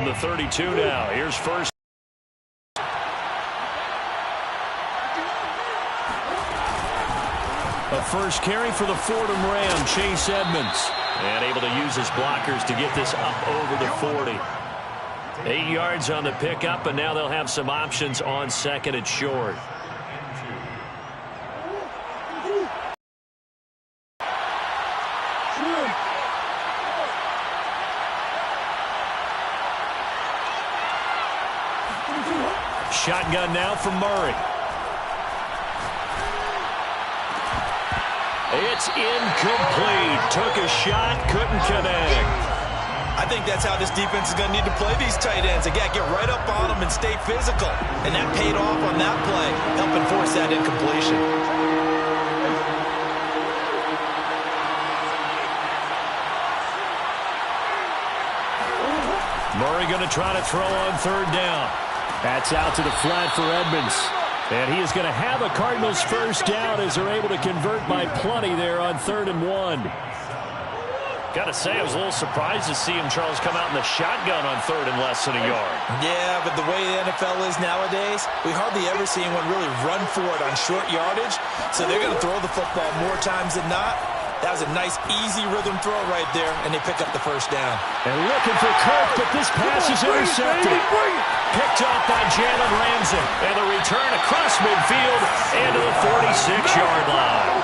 the 32 now. Here's first. A first carry for the Fordham Ram, Chase Edmonds. And able to use his blockers to get this up over the 40. 8 yards on the pickup, and now they'll have some options on second and short. Shotgun now from Murray. It's incomplete. Took a shot, couldn't connect. I think that's how this defense is going to need to play these tight ends. They got to get right up on them and stay physical. And that paid off on that play, helping force that incompletion. Murray going to try to throw on third down. That's out to the flat for Edmonds. And he is going to have a Cardinals first down as they're able to convert by plenty there on 3rd and 1. Got to say, I was a little surprised to see him, Charles, come out in the shotgun on 3rd and less than a yard. Yeah, but the way the NFL is nowadays, we hardly ever see anyone really run for it on short yardage. So they're going to throw the football more times than not. That was a nice, easy rhythm throw right there, and they pick up the first down. And looking for Cook, but this pass is intercepted. Picked off by Jalen Ramsey. And the return across midfield and to the 46-yard line.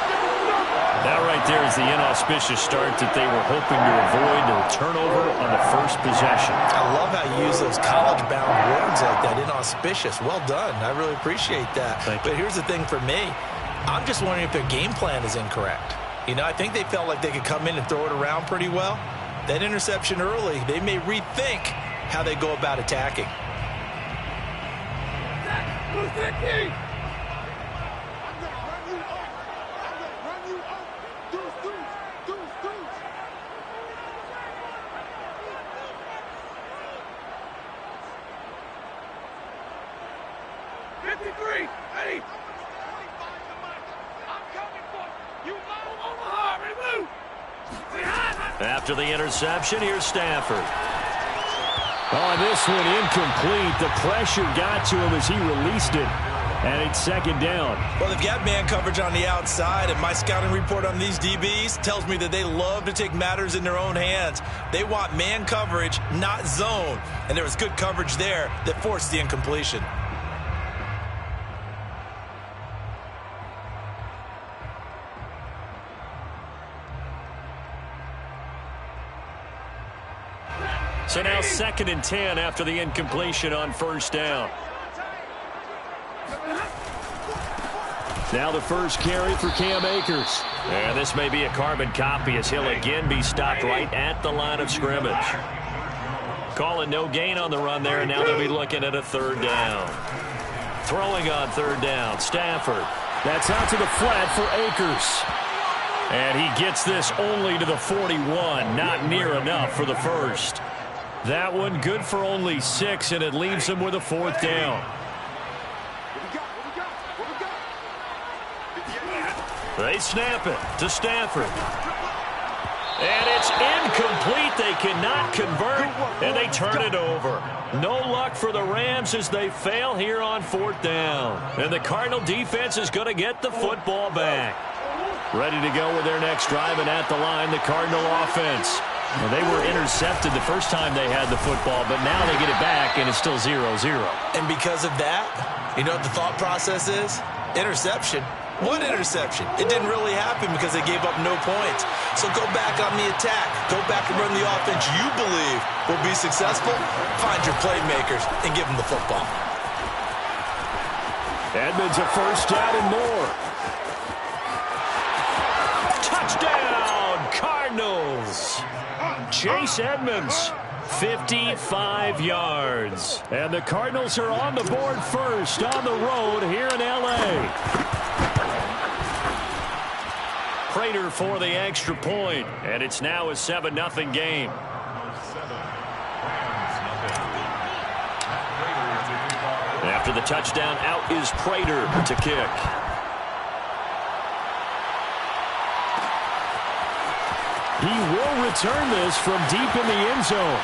That right there is the inauspicious start that they were hoping to avoid. A turnover on the first possession. I love how you use those college-bound words like that, inauspicious. Well done. I really appreciate that. But here's the thing for me. I'm just wondering if their game plan is incorrect. You know, I think they felt like they could come in and throw it around pretty well. That interception early, they may rethink how they go about attacking. After the interception, here's Stafford. On this one, incomplete. The pressure got to him as he released it. And it's 2nd down. Well, they've got man coverage on the outside, and my scouting report on these DBs tells me that they love to take matters in their own hands. They want man coverage, not zone. And there was good coverage there that forced the incompletion. So now 2nd and 10 after the incompletion on first down. Now the first carry for Cam Akers. And this may be a carbon copy as he'll again be stopped right at the line of scrimmage. Calling no gain on the run there, and now they'll be looking at a 3rd down. Throwing on 3rd down, Stafford. That's out to the flat for Akers. And he gets this only to the 41, not near enough for the first. That one good for only 6, and it leaves him with a 4th down. They snap it to Stafford. And it's incomplete. They cannot convert, and they turn it over. No luck for the Rams as they fail here on 4th down. And the Cardinal defense is going to get the football back. Ready to go with their next drive, and at the line, the Cardinal offense. Well, they were intercepted the first time they had the football, but now they get it back, and it's still 0-0. And because of that, you know what the thought process is? Interception. What interception? It didn't really happen because they gave up no points. So go back on the attack. Go back and run the offense you believe will be successful. Find your playmakers and give them the football. Edmonds a first down and more. Touchdown, Cardinals. Chase Edmonds, 55 yards. And the Cardinals are on the board first on the road here in L.A. Prater for the extra point, and it's now a 7-0 game. After the touchdown, out is Prater to kick. He will return this from deep in the end zone.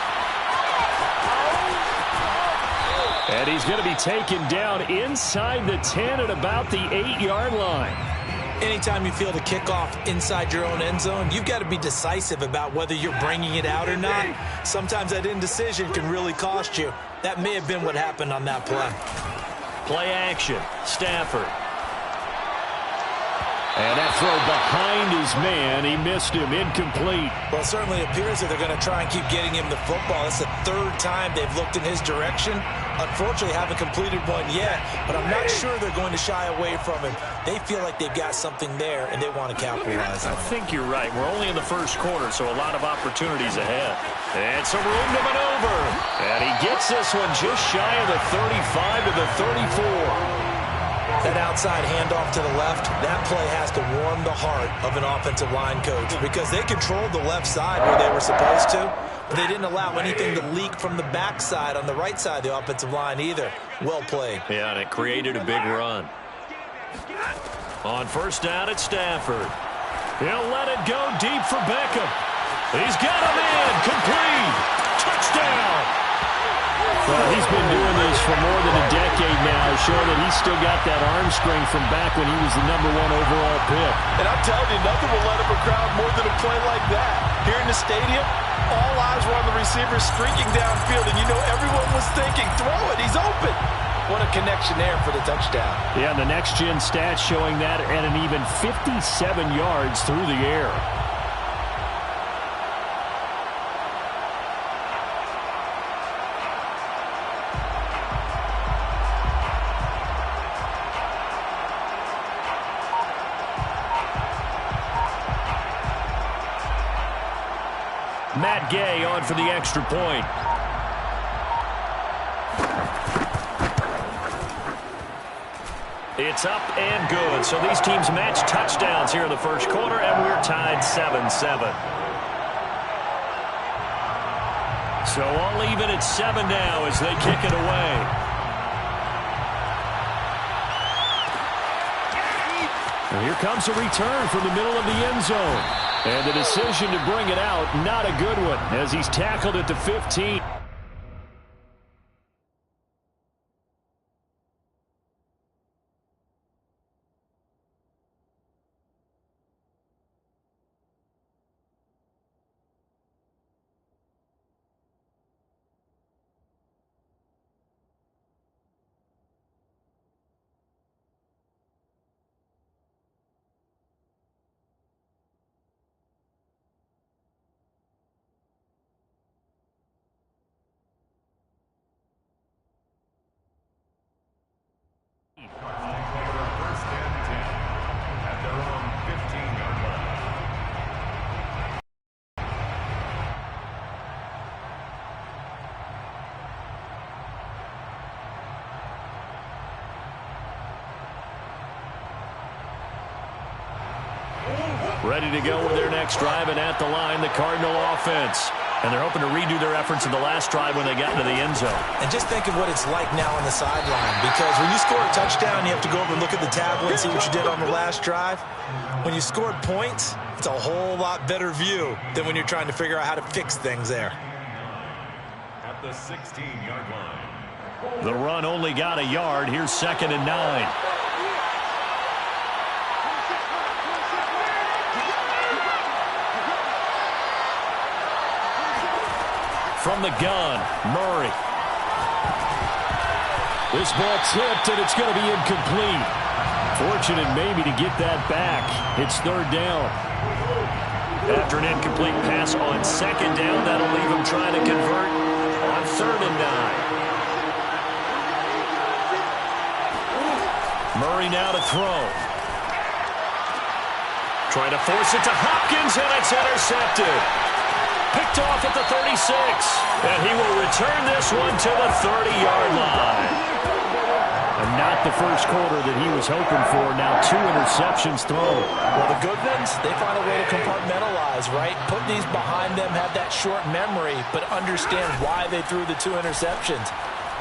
And he's going to be taken down inside the 10 at about the 8-yard line. Anytime you feel the kickoff inside your own end zone, you've got to be decisive about whether you're bringing it out or not. Sometimes that indecision can really cost you. That may have been what happened on that play. Play action. Stafford. And that throw behind his man. He missed him. Incomplete. Well, it certainly appears that they're going to try and keep getting him the football. That's the third time they've looked in his direction. Unfortunately, haven't completed one yet, but I'm not sure they're going to shy away from him. They feel like they've got something there, and they want to capitalize on it. I think you're right. We're only in the first quarter, so a lot of opportunities ahead. And some room to maneuver. And he gets this one just shy of the 35 to the 34. That outside handoff to the left, that play has to warm the heart of an offensive line coach because they controlled the left side where they were supposed to, but they didn't allow anything to leak from the backside on the right side of the offensive line either. Well played. Yeah, and it created a big run. On first down at Stafford. He'll let it go deep for Beckham. He's got a man. Complete. Touchdown. Well, he's been doing this for more than a decade now, showing that he's still got that arm strength from back when he was the #1 overall pick. And I'm telling you, nothing will let up a crowd more than a play like that. Here in the stadium, all eyes were on the receiver streaking downfield, and you know everyone was thinking, throw it, he's open. What a connection there for the touchdown. Yeah, the next-gen stats showing that at an even 57 yards through the air. Matt Gay on for the extra point. It's up and good. So these teams match touchdowns here in the first quarter, and we're tied 7-7. So all even at 7 now as they kick it away. And here comes a return from the middle of the end zone. And the decision to bring it out, not a good one, as he's tackled at the 15. Ready to go with their next drive, and at the line, the Cardinal offense. And they're hoping to redo their efforts in the last drive when they got into the end zone. And just think of what it's like now on the sideline, because when you score a touchdown, you have to go over and look at the tablet and see what you did on the last drive. When you scored points, it's a whole lot better view than when you're trying to figure out how to fix things there. At the 16-yard line. The run only got a yard. Here's 2nd and 9. From the gun, Murray. This ball tipped, and it's going to be incomplete. Fortunate maybe to get that back. It's 3rd down. After an incomplete pass on 2nd down, that'll leave him trying to convert on 3rd and 9. Murray now to throw. Trying to force it to Hopkins, and it's intercepted. Picked off at the 36, and he will return this one to the 30-yard line. And not the first quarter that he was hoping for. Now 2 interceptions thrown. Well, the good ones, they find a way to compartmentalize, right? Put these behind them, have that short memory, but understand why they threw the 2 interceptions.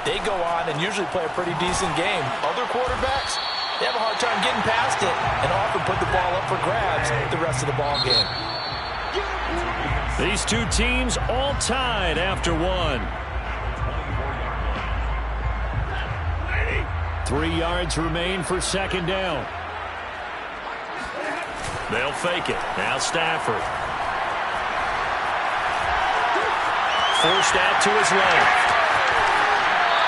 They go on and usually play a pretty decent game. Other quarterbacks, they have a hard time getting past it and often put the ball up for grabs the rest of the ball game. These two teams all tied after 1. 3 yards remain for second down. They'll fake it. Now Stafford. Forced out to his left.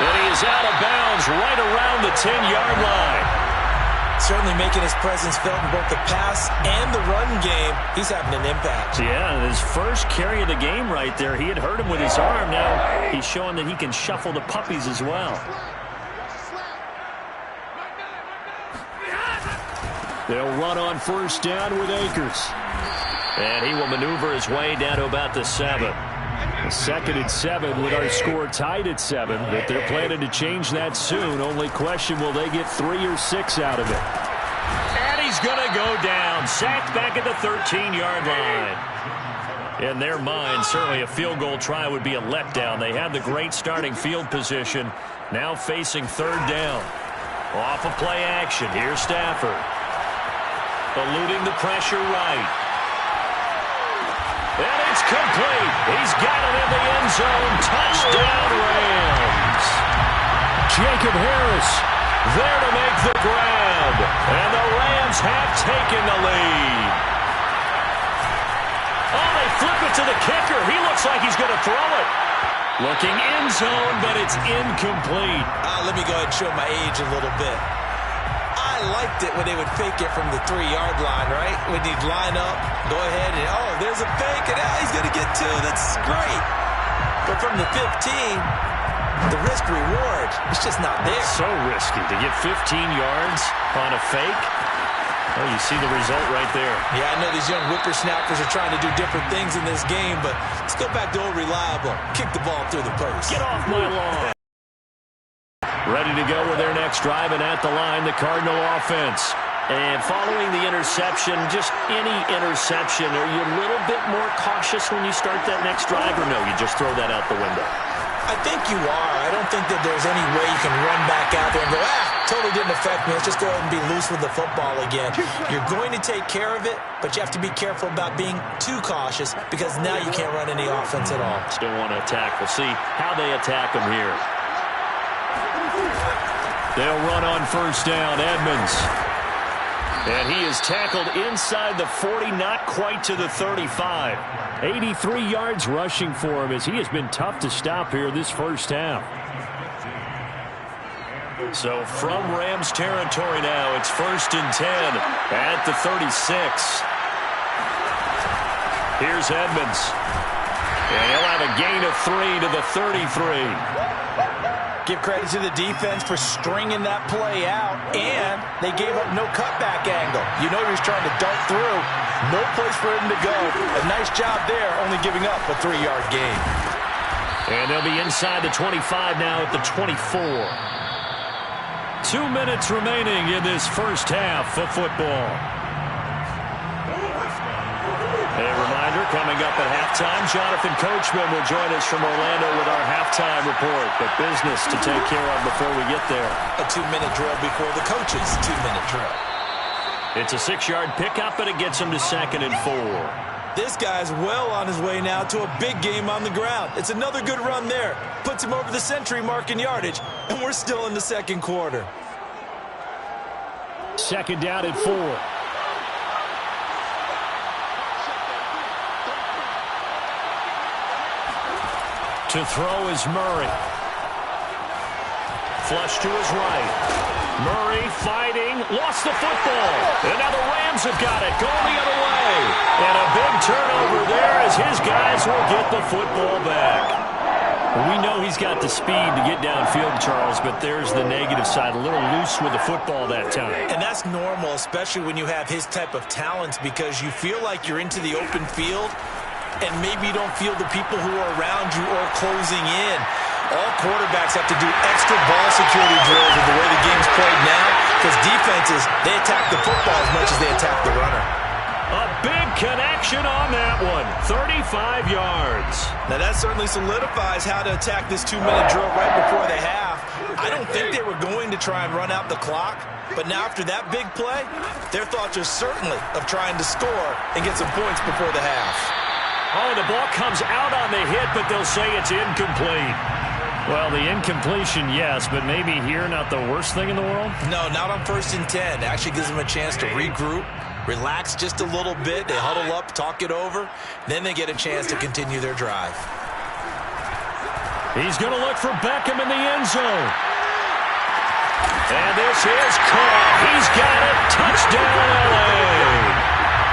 And he is out of bounds right around the 10-yard line. Certainly making his presence felt in both the pass and the run game. He's having an impact. Yeah, his first carry of the game right there. He had hurt him with his arm. Now he's showing that he can shuffle the puppies as well. They'll run on first down with Akers. And he will maneuver his way down to about the 7. 2nd and 7 with our score tied at 7. But they're planning to change that soon. Only question, will they get 3 or 6 out of it? And he's going to go down. Sacked back at the 13-yard line. In their mind, certainly a field goal try would be a letdown. They had the great starting field position. Now facing 3rd down. Off of play action. Here's Stafford. Eluding the pressure right. And it's complete. He's got it in the end zone. Touchdown, Rams. Jacob Harris there to make the grab. And the Rams have taken the lead. Oh, they flip it to the kicker. He looks like he's going to throw it. Looking end zone, but it's incomplete. Let me go ahead and show my age a little bit. I liked it when they would fake it from the 3-yard line, right? When you'd line up, go ahead and, oh, there's a fake, and he's going to get 2. That's great. But from the 15, the risk-reward, it's just not there. So risky to get 15 yards on a fake. Oh, you see the result right there. Yeah, I know these young whippersnappers are trying to do different things in this game, but let's go back to old reliable. Kick the ball through the post. Get off my lawn. Ready to go with their next drive, and at the line, the Cardinal offense. And following the interception, just any interception, are you a little bit more cautious when you start that next drive, or no, you just throw that out the window? I think you are. I don't think that there's any way you can run back out there and go, totally didn't affect me. Let's just go ahead and be loose with the football again. You're going to take care of it, but you have to be careful about being too cautious because now you can't run any offense at all. Still want to attack. We'll see how they attack them here. They'll run on first down, Edmonds. And he is tackled inside the 40, not quite to the 35. 83 yards rushing for him as he has been tough to stop here this first half. So from Rams territory now, it's 1st and 10 at the 36. Here's Edmonds. And he'll have a gain of 3 to the 33. Give credit to the defense for stringing that play out, and they gave up no cutback angle. You know he was trying to dart through. No place for him to go. A nice job there, only giving up a 3-yard gain. And they'll be inside the 25 now at the 24. 2 minutes remaining in this first half of football. A reminder, coming up at halftime, Jonathan Coachman will join us from Orlando with our halftime report. But business to take care of before we get there. A 2-minute drill before the coach's 2-minute drill. It's a 6-yard pickup, and it gets him to 2nd and 4. This guy's well on his way now to a big game on the ground. It's another good run there. Puts him over the century mark in yardage, and we're still in the second quarter. 2nd down at 4. To throw is Murray. Flush to his right. Murray fighting, lost the football. And now the Rams have got it, going the other way. And a big turnover there as his guys will get the football back. We know he's got the speed to get downfield, Charles, but there's the negative side. A little loose with the football that time. And that's normal, especially when you have his type of talents, because you feel like you're into the open field, and maybe you don't feel the people who are around you or closing in. All quarterbacks have to do extra ball security drills with the way the game's played now, because defenses, they attack the football as much as they attack the runner. A big connection on that one. 35 yards. Now that certainly solidifies how to attack this 2-minute drill right before the half. I don't think they were going to try and run out the clock, but now after that big play, their thoughts are certainly of trying to score and get some points before the half. Oh, the ball comes out on the hit, but they'll say it's incomplete. Well, the incompletion, yes, but maybe here not the worst thing in the world? No, not on 1st and 10. It actually gives them a chance to regroup, relax just a little bit. They huddle up, talk it over. Then they get a chance to continue their drive. He's going to look for Beckham in the end zone. And this is caught. He's got it. Touchdown, L.A.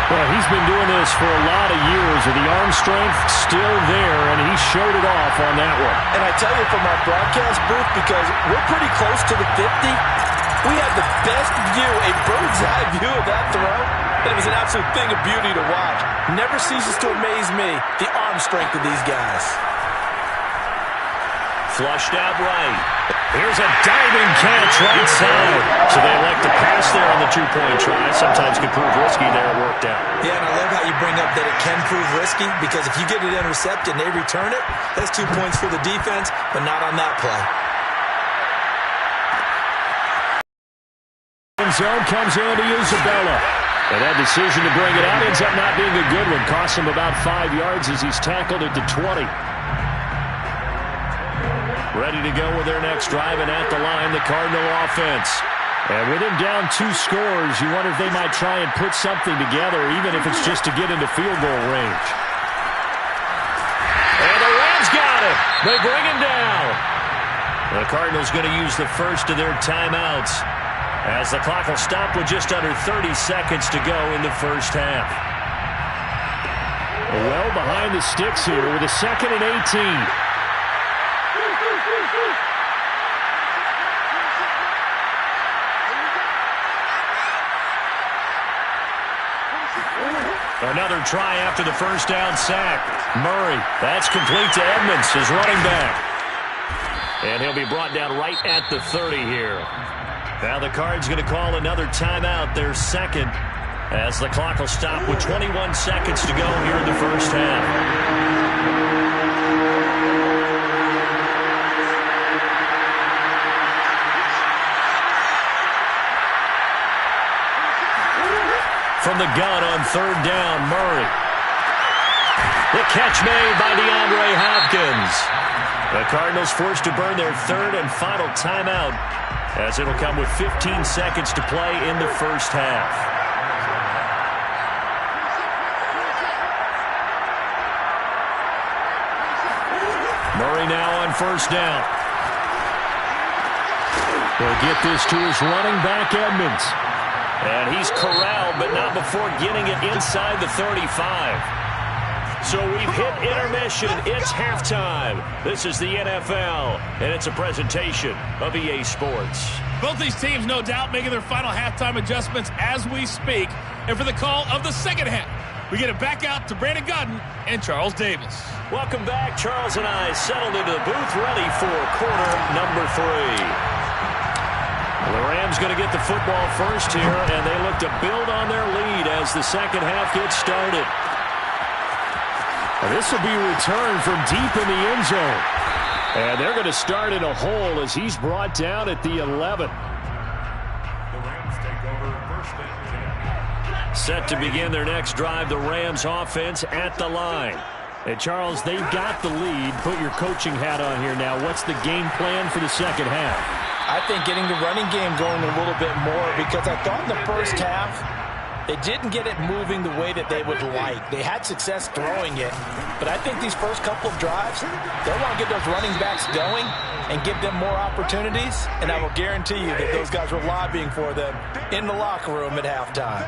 Well, he's been doing this for a lot of years, with the arm strength still there, and he showed it off on that one. And I tell you, from our broadcast booth, because we're pretty close to the 50, we had the best view, a bird's-eye view of that throw. And it was an absolute thing of beauty to watch. Never ceases to amaze me, the arm strength of these guys. Flushed out right. Here's a diving catch right side. So they elect to pass there on the two-point try. Sometimes could prove risky there. It worked out. Yeah, and I love how you bring up that it can prove risky, because if you get it intercepted and they return it, that's 2 points for the defense, but not on that play. End zone comes Andy Isabella. And that decision to bring it out ends up not being a good one. Costs him about 5 yards as he's tackled at the 20. Ready to go with their next drive, and at the line, the Cardinal offense. And with him down 2 scores, you wonder if they might try and put something together, even if it's just to get into field goal range. And the Rams got it. They bring him down. The Cardinals going to use the first of their timeouts, as the clock will stop with just under 30 seconds to go in the first half. Well behind the sticks here with a 2nd and 18. Another try after the first down sack. Murray, that's complete to Edmonds, his running back. And he'll be brought down right at the 30 here. Now the Cards going to call another timeout, their second, as the clock will stop with 21 seconds to go here in the first half. From the gun on 3rd down, Murray. The catch made by DeAndre Hopkins. The Cardinals forced to burn their 3rd and final timeout, as it'll come with 15 seconds to play in the first half. Murray now on 1st down. He'll get this to his running back, Edmonds. And he's corralled, but not before getting it inside the 35. So we've hit intermission. It's halftime. This is the NFL, and it's a presentation of EA Sports. Both these teams, no doubt, making their final halftime adjustments as we speak. And for the call of the second half, we get it back out to Brandon Godden and Charles Davis. Welcome back. Charles and I settled into the booth, ready for quarter number 3. The Rams going to get the football first here, and they look to build on their lead as the second half gets started. This will be returned from deep in the end zone. And they're going to start in a hole as he's brought down at the 11. The Rams take over 1st and 10. Set to begin their next drive, the Rams offense at the line. And Charles, they've got the lead. Put your coaching hat on here now. What's the game plan for the second half? I think getting the running game going a little bit more, because I thought in the first half they didn't get it moving the way that they would like. They had success throwing it, but I think these first couple of drives, they want to get those running backs going and give them more opportunities, and I will guarantee you that those guys were lobbying for them in the locker room at halftime.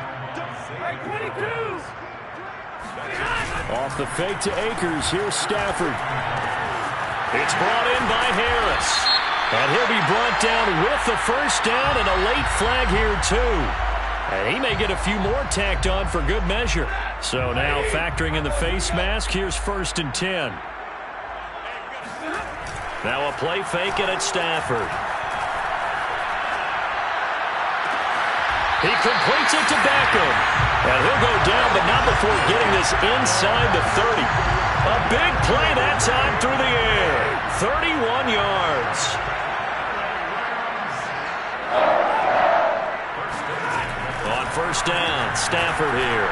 Off the fake to Akers, here's Stafford. It's brought in by Harris. And he'll be brought down with the first down, and a late flag here, too. And he may get a few more tacked on for good measure. So now factoring in the face mask, here's 1st and 10. Now a play fake, and it's Stafford. He completes it to Beckham. And he'll go down, but not before getting this inside the 30. A big play that time through the air. 31 yards. On 1st down, Stafford here.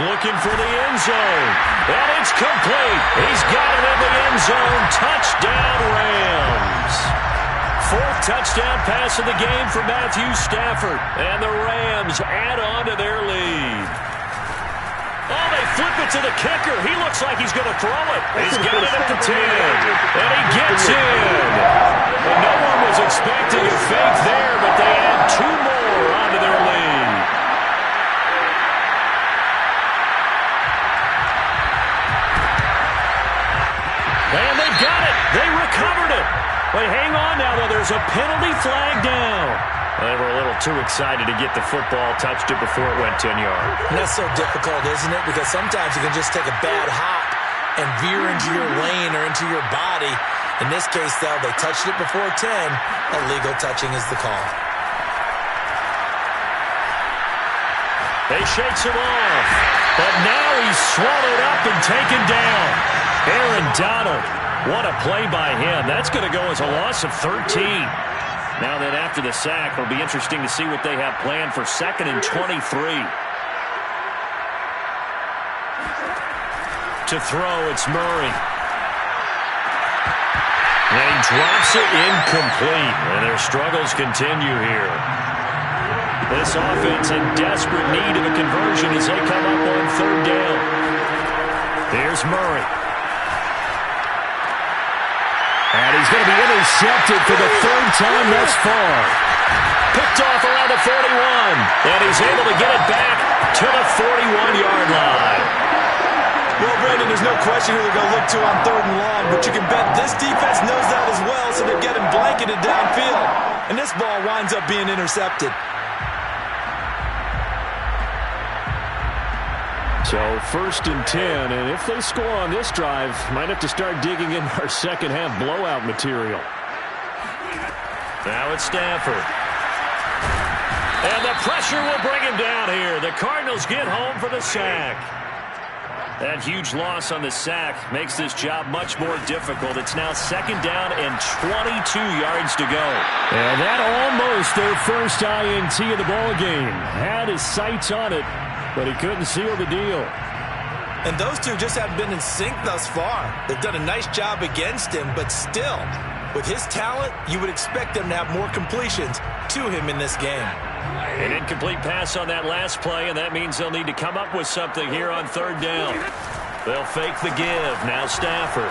Looking for the end zone. And it's complete. He's got it in the end zone. Touchdown, Rams. fourth touchdown pass of the game for Matthew Stafford. And the Rams add on to their lead. Oh, they flip it to the kicker. He looks like he's going to throw it. He's got it at the 10. And he gets in. And no one was expecting a fake there, but they add 2 more onto their lead. And they've got it. They recovered it. But hang on now, though. There's a penalty flag down. They were a little too excited to get the football, touched it before it went 10 yards. And that's so difficult, isn't it? Because sometimes you can just take a bad hop and veer into your lane or into your body. In this case, though, they touched it before 10. Illegal touching is the call. They shakes him off. But now he's swallowed up and taken down. Aaron Donald. What a play by him. That's going to go as a loss of 13. Now that after the sack, it'll be interesting to see what they have planned for 2nd and 23. To throw, it's Murray. And he drops it incomplete. And their struggles continue here. This offense in desperate need of a conversion as they come up on 3rd down. Here's Murray. And he's going to be intercepted for the 3rd time thus far. Picked off around the 41. And he's able to get it back to the 41-yard line. Well, Brandon, there's no question who they're going to look to on 3rd and long, but you can bet this defense knows that as well, so they're getting blanketed downfield. And this ball winds up being intercepted. So 1st and 10, and if they score on this drive, might have to start digging in our second half blowout material. Now it's Stafford. And the pressure will bring him down here. The Cardinals get home for the sack. That huge loss on the sack makes this job much more difficult. It's now 2nd down and 22 yards to go. And that almost their first INT of the ball game. Had his sights on it, but he couldn't seal the deal. And those two just haven't been in sync thus far. They've done a nice job against him, but still, with his talent, you would expect them to have more completions to him in this game. An incomplete pass on that last play, and that means they'll need to come up with something here on 3rd down. They'll fake the give. Now Stafford.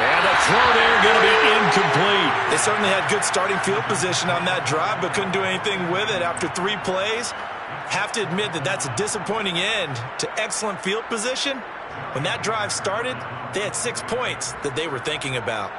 And the throw there going to be incomplete. They certainly had good starting field position on that drive, but couldn't do anything with it after 3 plays. Have to admit that that's a disappointing end to excellent field position. When that drive started, they had 6 points that they were thinking about.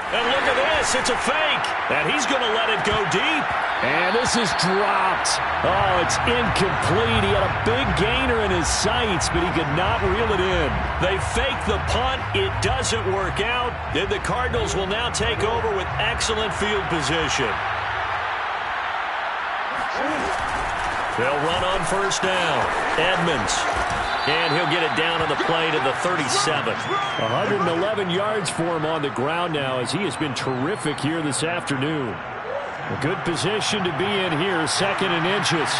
And look at this. It's a fake. And he's going to let it go deep. And this is dropped. Oh, it's incomplete. He had a big gainer in his sights, but he could not reel it in. They fake the punt. It doesn't work out. And the Cardinals will now take over with excellent field position. They'll run on 1st down. Edmonds. And he'll get it down on the play to the 37. 111 yards for him on the ground now as he has been terrific here this afternoon. A good position to be in here, 2nd and inches.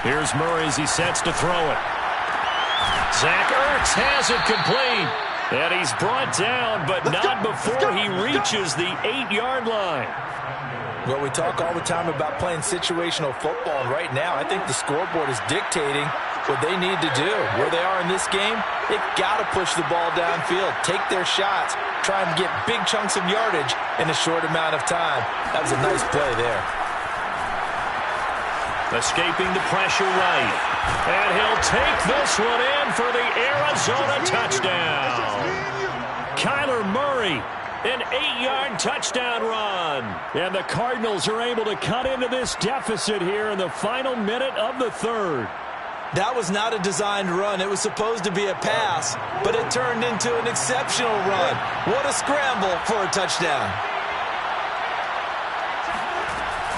Here's Murray as he sets to throw it. Zach Ertz has it complete. And he's brought down, but not before he reaches the 8-yard line. Well, we talk all the time about playing situational football, and right now I think the scoreboard is dictating what they need to do. Where they are in this game, they've got to push the ball downfield, take their shots, try and get big chunks of yardage in a short amount of time. That was a nice play there. Escaping the pressure right. And he'll take this one in for the Arizona touchdown. Kyler Murray, an 8-yard touchdown run. And the Cardinals are able to cut into this deficit here in the final minute of the 3rd. That was not a designed run. It was supposed to be a pass, but it turned into an exceptional run. What a scramble for a touchdown.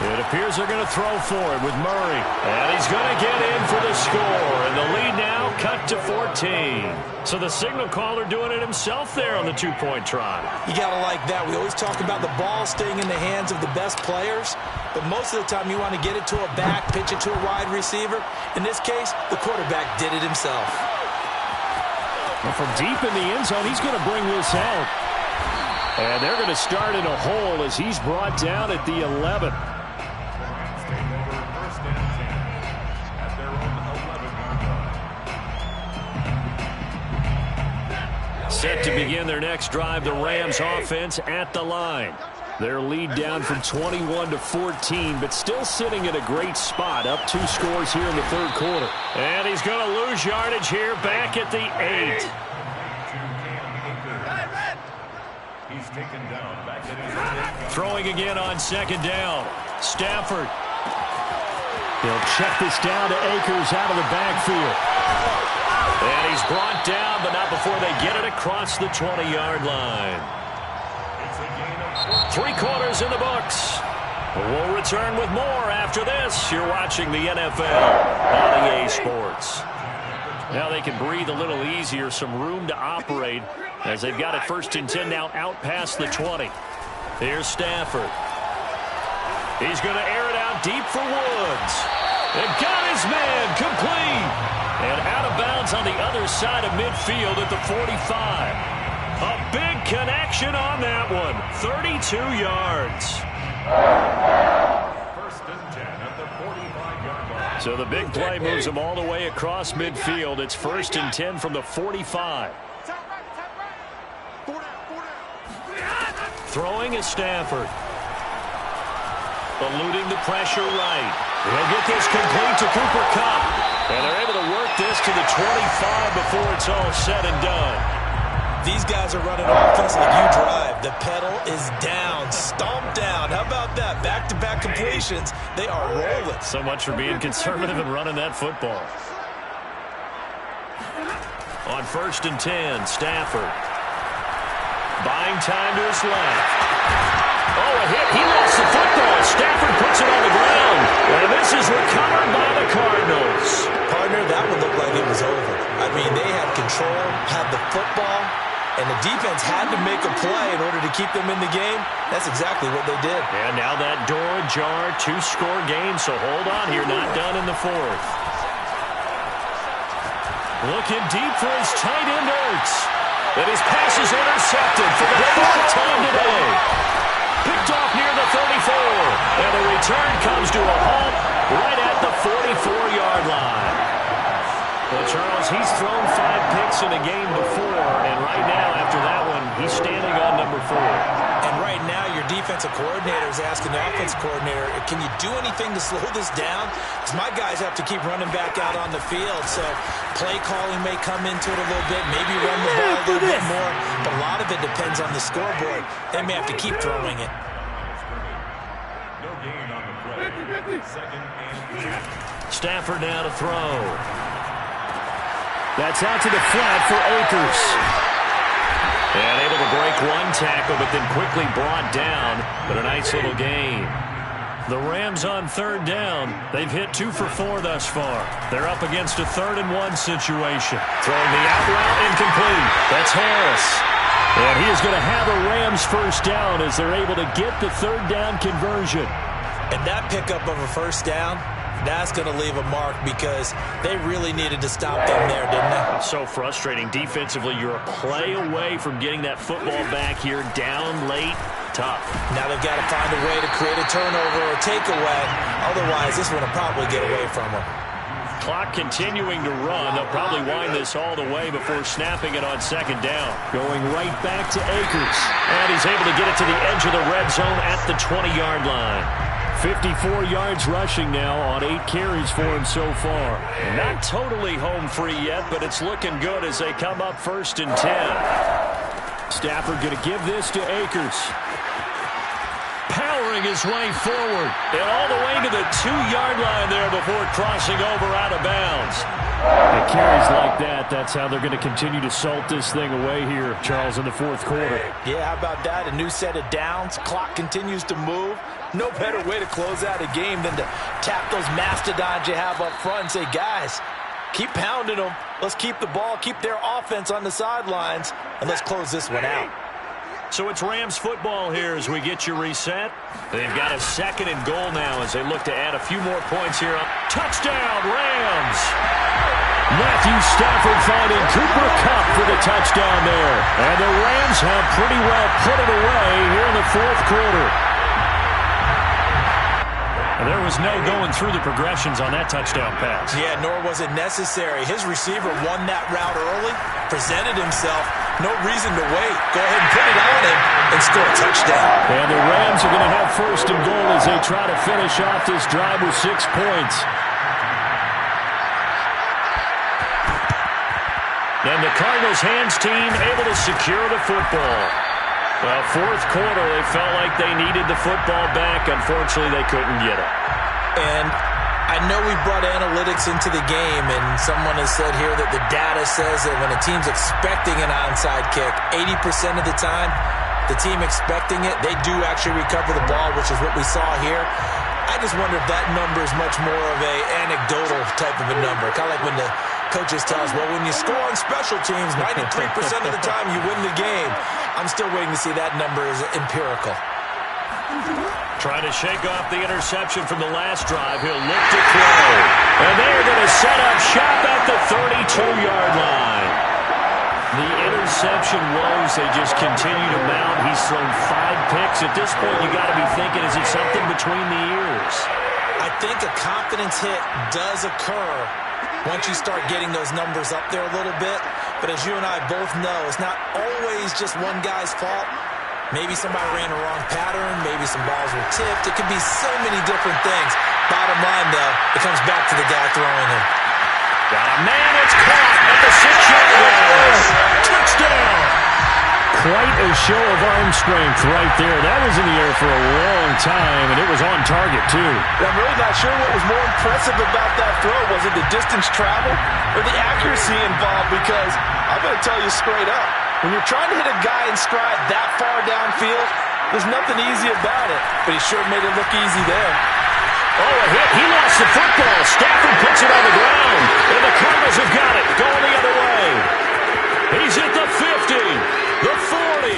It appears they're going to throw for it with Murray. And he's going to get in for the score. And the lead now cut to 14. So the signal caller doing it himself there on the two-point try. You got to like that. We always talk about the ball staying in the hands of the best players, but most of the time you want to get it to a back, pitch it to a wide receiver. In this case, the quarterback did it himself. Well, from deep in the end zone, he's going to bring this out. And they're going to start in a hole as he's brought down at the 11. Set to begin their next drive, the Rams offense at the line. Their lead down from 21 to 14, but still sitting at a great spot, up 2 scores here in the third quarter. And he's going to lose yardage here back at the 8. He's taken down back at his Throwing again on second down. Stafford. He'll check this down to Akers out of the backfield. And he's brought down, but not before they get it across the 20-yard line. 3 quarters in the books. We'll return with more after this. You're watching the NFL on EA Sports. Now they can breathe a little easier, some room to operate as they've got it first and 10 now out past the 20. Here's Stafford. He's going to air it out deep for Woods. And got his man complete. And out of bounds on the other side of midfield at the 45. A big connection on that one. 32 yards. First and 10 at the 45-yard line. So the big play moves them all the way across midfield. It's first and 10 from the 45. Throwing is Stafford. Eluding the pressure right. He'll get this complete to Cooper Kupp. And they're able to work this to the 25 before it's all said and done. These guys are running offense like you drive. The pedal is down, stomped down. How about that? Back-to-back completions. They are rolling. So much for being conservative and running that football. On first and 10, Stafford. Buying time to his left. Oh, a hit. He lost the football. Stafford puts it on the ground. And this is recovered by the Cardinals. Partner, that would look like it was over. I mean, they had control, had the football, and the defense had to make a play in order to keep them in the game. That's exactly what they did. And now that door ajar, 2-score game, so hold on here, not done in the 4th. Looking deep for his tight end, Ertz. And his pass is intercepted for the 4th time today. Picked off near the 34. And the return comes to a halt right at the 44-yard line. Well, Charles, he's thrown 5 picks in a game before, and right now, after that one, he's standing on number 4. And right now, your defensive coordinator is asking the offensive coordinator, can you do anything to slow this down? Because my guys have to keep running back out on the field, so play calling may come into it a little bit, maybe run the ball a little bit more, but a lot of it depends on the scoreboard. They may have to keep throwing it. No gain on the play. Second and 10. Stafford now to throw. That's out to the flat for Akers. And able to break one tackle, but then quickly brought down. But a nice little gain. The Rams on third down. They've hit 2 for 4 thus far. They're up against a 3rd and 1 situation. Throwing the out route incomplete. That's Harris. And he is going to have a Rams first down as they're able to get the 3rd down conversion. And that pickup of a first down, that's going to leave a mark because they really needed to stop them there, didn't they? It's so frustrating. Defensively, you're a play away from getting that football back here. Down late, tough. Now they've got to find a way to create a turnover or takeaway. Otherwise, this one will probably get away from them. Clock continuing to run. They'll probably wind this all the way before snapping it on second down. Going right back to Akers. And he's able to get it to the edge of the red zone at the 20-yard line. 54 yards rushing now on 8 carries for him so far. Not totally home free yet, but it's looking good as they come up first and 10. Stafford going to give this to Akers. Powering his way forward and all the way to the 2-yard line there before crossing over out of bounds. It carries like that. That's how they're going to continue to salt this thing away here, Charles, in the 4th quarter. Yeah, how about that? A new set of downs. Clock continues to move. No better way to close out a game than to tap those mastodons you have up front and say, guys, Keep pounding them. Let's keep the ball, keep their offense on the sidelines, and let's close this one out. So it's Rams football here as we get you reset. They've got a 2nd and goal now as they look to add a few more points here. Touchdown, Rams! Matthew Stafford finding Cooper Kupp for the touchdown there. And the Rams have pretty well put it away here in the 4th quarter. There was no going through the progressions on that touchdown pass. Yeah, nor was it necessary. His receiver won that route early, presented himself. No reason to wait. Go ahead and put it on him and score a touchdown. And the Rams are going to have 1st and goal as they try to finish off this drive with 6 points. And the Cardinals hands team able to secure the football. Well, 4th quarter, they felt like they needed the football back. Unfortunately, they couldn't get it. And I know we brought analytics into the game, and someone has said here that the data says that when a team's expecting an onside kick, 80% of the time, the team expecting it, they do actually recover the ball, which is what we saw here. I just wonder if that number is much more of a anecdotal type of a number. Kind of like when the coaches tell us, well, when you score on special teams, 93% of the time you win the game. I'm still waiting to see that number is empirical. Trying to shake off the interception from the last drive. He'll look to throw. And they're going to set up shop at the 32-yard line. The interception woes, they just continue to mount. He's thrown 5 picks. At this point, you got to be thinking, is it something between the ears? I think a confidence hit does occur once you start getting those numbers up there a little bit. But as you and I both know, it's not always just one guy's fault. Maybe somebody ran a wrong pattern. Maybe some balls were tipped. It could be so many different things. Bottom line, though, it comes back to the guy throwing them. Got a man, it's caught at the 6-yard line. Touchdown! Quite a show of arm strength right there. That was in the air for a long time, and it was on target, too. I'm really not sure what was more impressive about that throw. Was it the distance traveled or the accuracy involved? Because I'm going to tell you straight up, when you're trying to hit a guy in stride that far downfield, there's nothing easy about it. But he sure made it look easy there. Oh, a hit. He lost the football. Stafford puts it on the ground. And the Cardinals have got it. Going the other way. He's at the 50. The 40.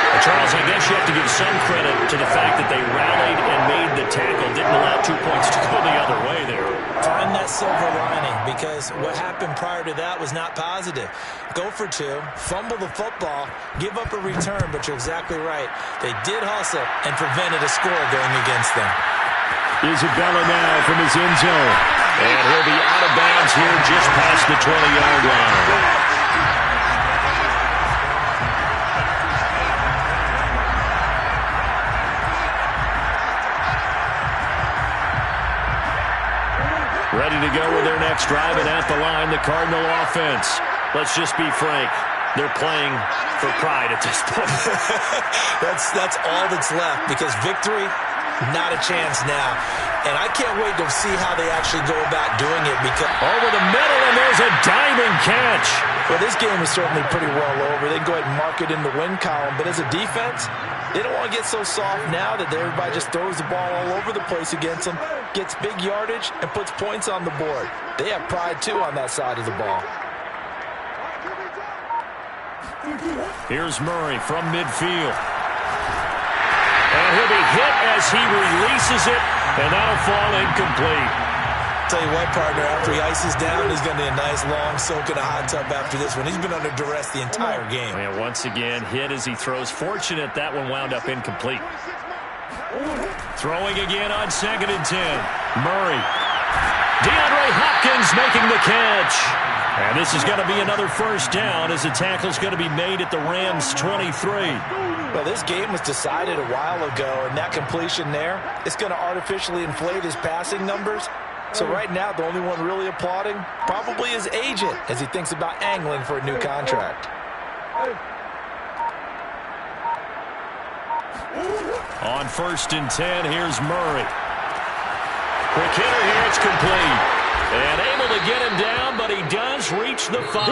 Well, Charles, I guess you have to give some credit to the fact that they rallied and made the tackle. Didn't allow 2 points to go the other way there. Find that silver lining, because what happened prior to that was not positive. Go for 2, fumble the football, give up a return, but you're exactly right. They did hustle and prevented a score going against them. Isabella now from his end zone. And he'll be out of bounds here just past the 20-yard line. Ready to go with their next drive, and at the line, the Cardinal offense. Let's just be frank. They're playing for pride at this point. That's all that's left, because victory, not a chance now. And I can't wait to see how they actually go about doing it. Because over the middle, and there's a diving catch. Well, this game is certainly pretty well over. They can go ahead and mark it in the win column. But as a defense, they don't want to get so soft now that everybody just throws the ball all over the place against them, gets big yardage, and puts points on the board. They have pride, too, on that side of the ball. Here's Murray from midfield. And he'll be hit as he releases it, and that'll fall incomplete. Tell you what, partner, after he ices down, he's going to be a nice long soak in a hot tub after this one. He's been under duress the entire game. And once again, hit as he throws. Fortunate that one wound up incomplete. Throwing again on 2nd and 10. Murray. DeAndre Hopkins making the catch. And this is going to be another first down as the tackle's going to be made at the Rams' 23. Well, this game was decided a while ago, and that completion there, it's going to artificially inflate his passing numbers. So right now, the only one really applauding probably his agent as he thinks about angling for a new contract. On 1st and 10, here's Murray. Quick hitter here, it's complete. And able to get him down, but he does reach the 5.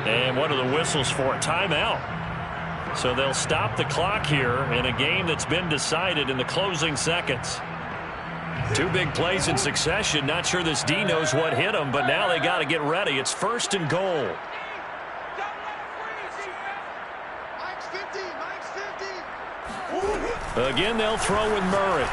And what are the whistles for? Timeout. So they'll stop the clock here in a game that's been decided in the closing seconds. Two big plays in succession. Not sure this D knows what hit him, but now they got to get ready. It's 1st and goal. Again, they'll throw with Murray.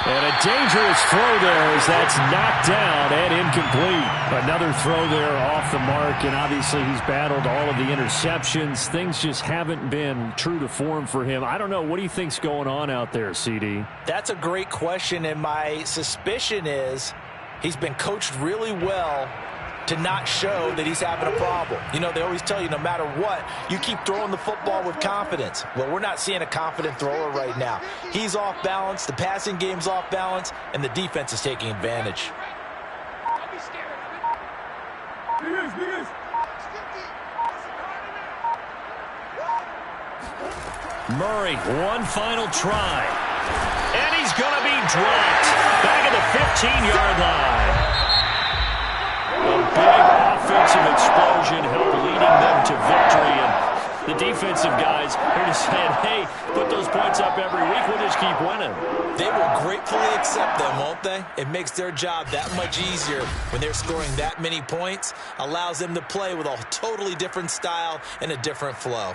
And a dangerous throw there as that's knocked down and incomplete. Another throw there off the mark, and obviously he's battled all of the interceptions. Things just haven't been true to form for him. I don't know. What do you think's going on out there, CD? That's a great question, and my suspicion is he's been coached really well to not show that he's having a problem. You know, they always tell you no matter what, you keep throwing the football with confidence. Well, we're not seeing a confident thrower right now. He's off balance, the passing game's off balance, and the defense is taking advantage. Murray, one final try. And he's going to be dropped back at the 15-yard line. A big offensive explosion helped leading them to victory. And the defensive guys are just saying, hey, put those points up every week. We'll just keep winning. They will gratefully accept them, won't they? It makes their job that much easier when they're scoring that many points. Allows them to play with a totally different style and a different flow.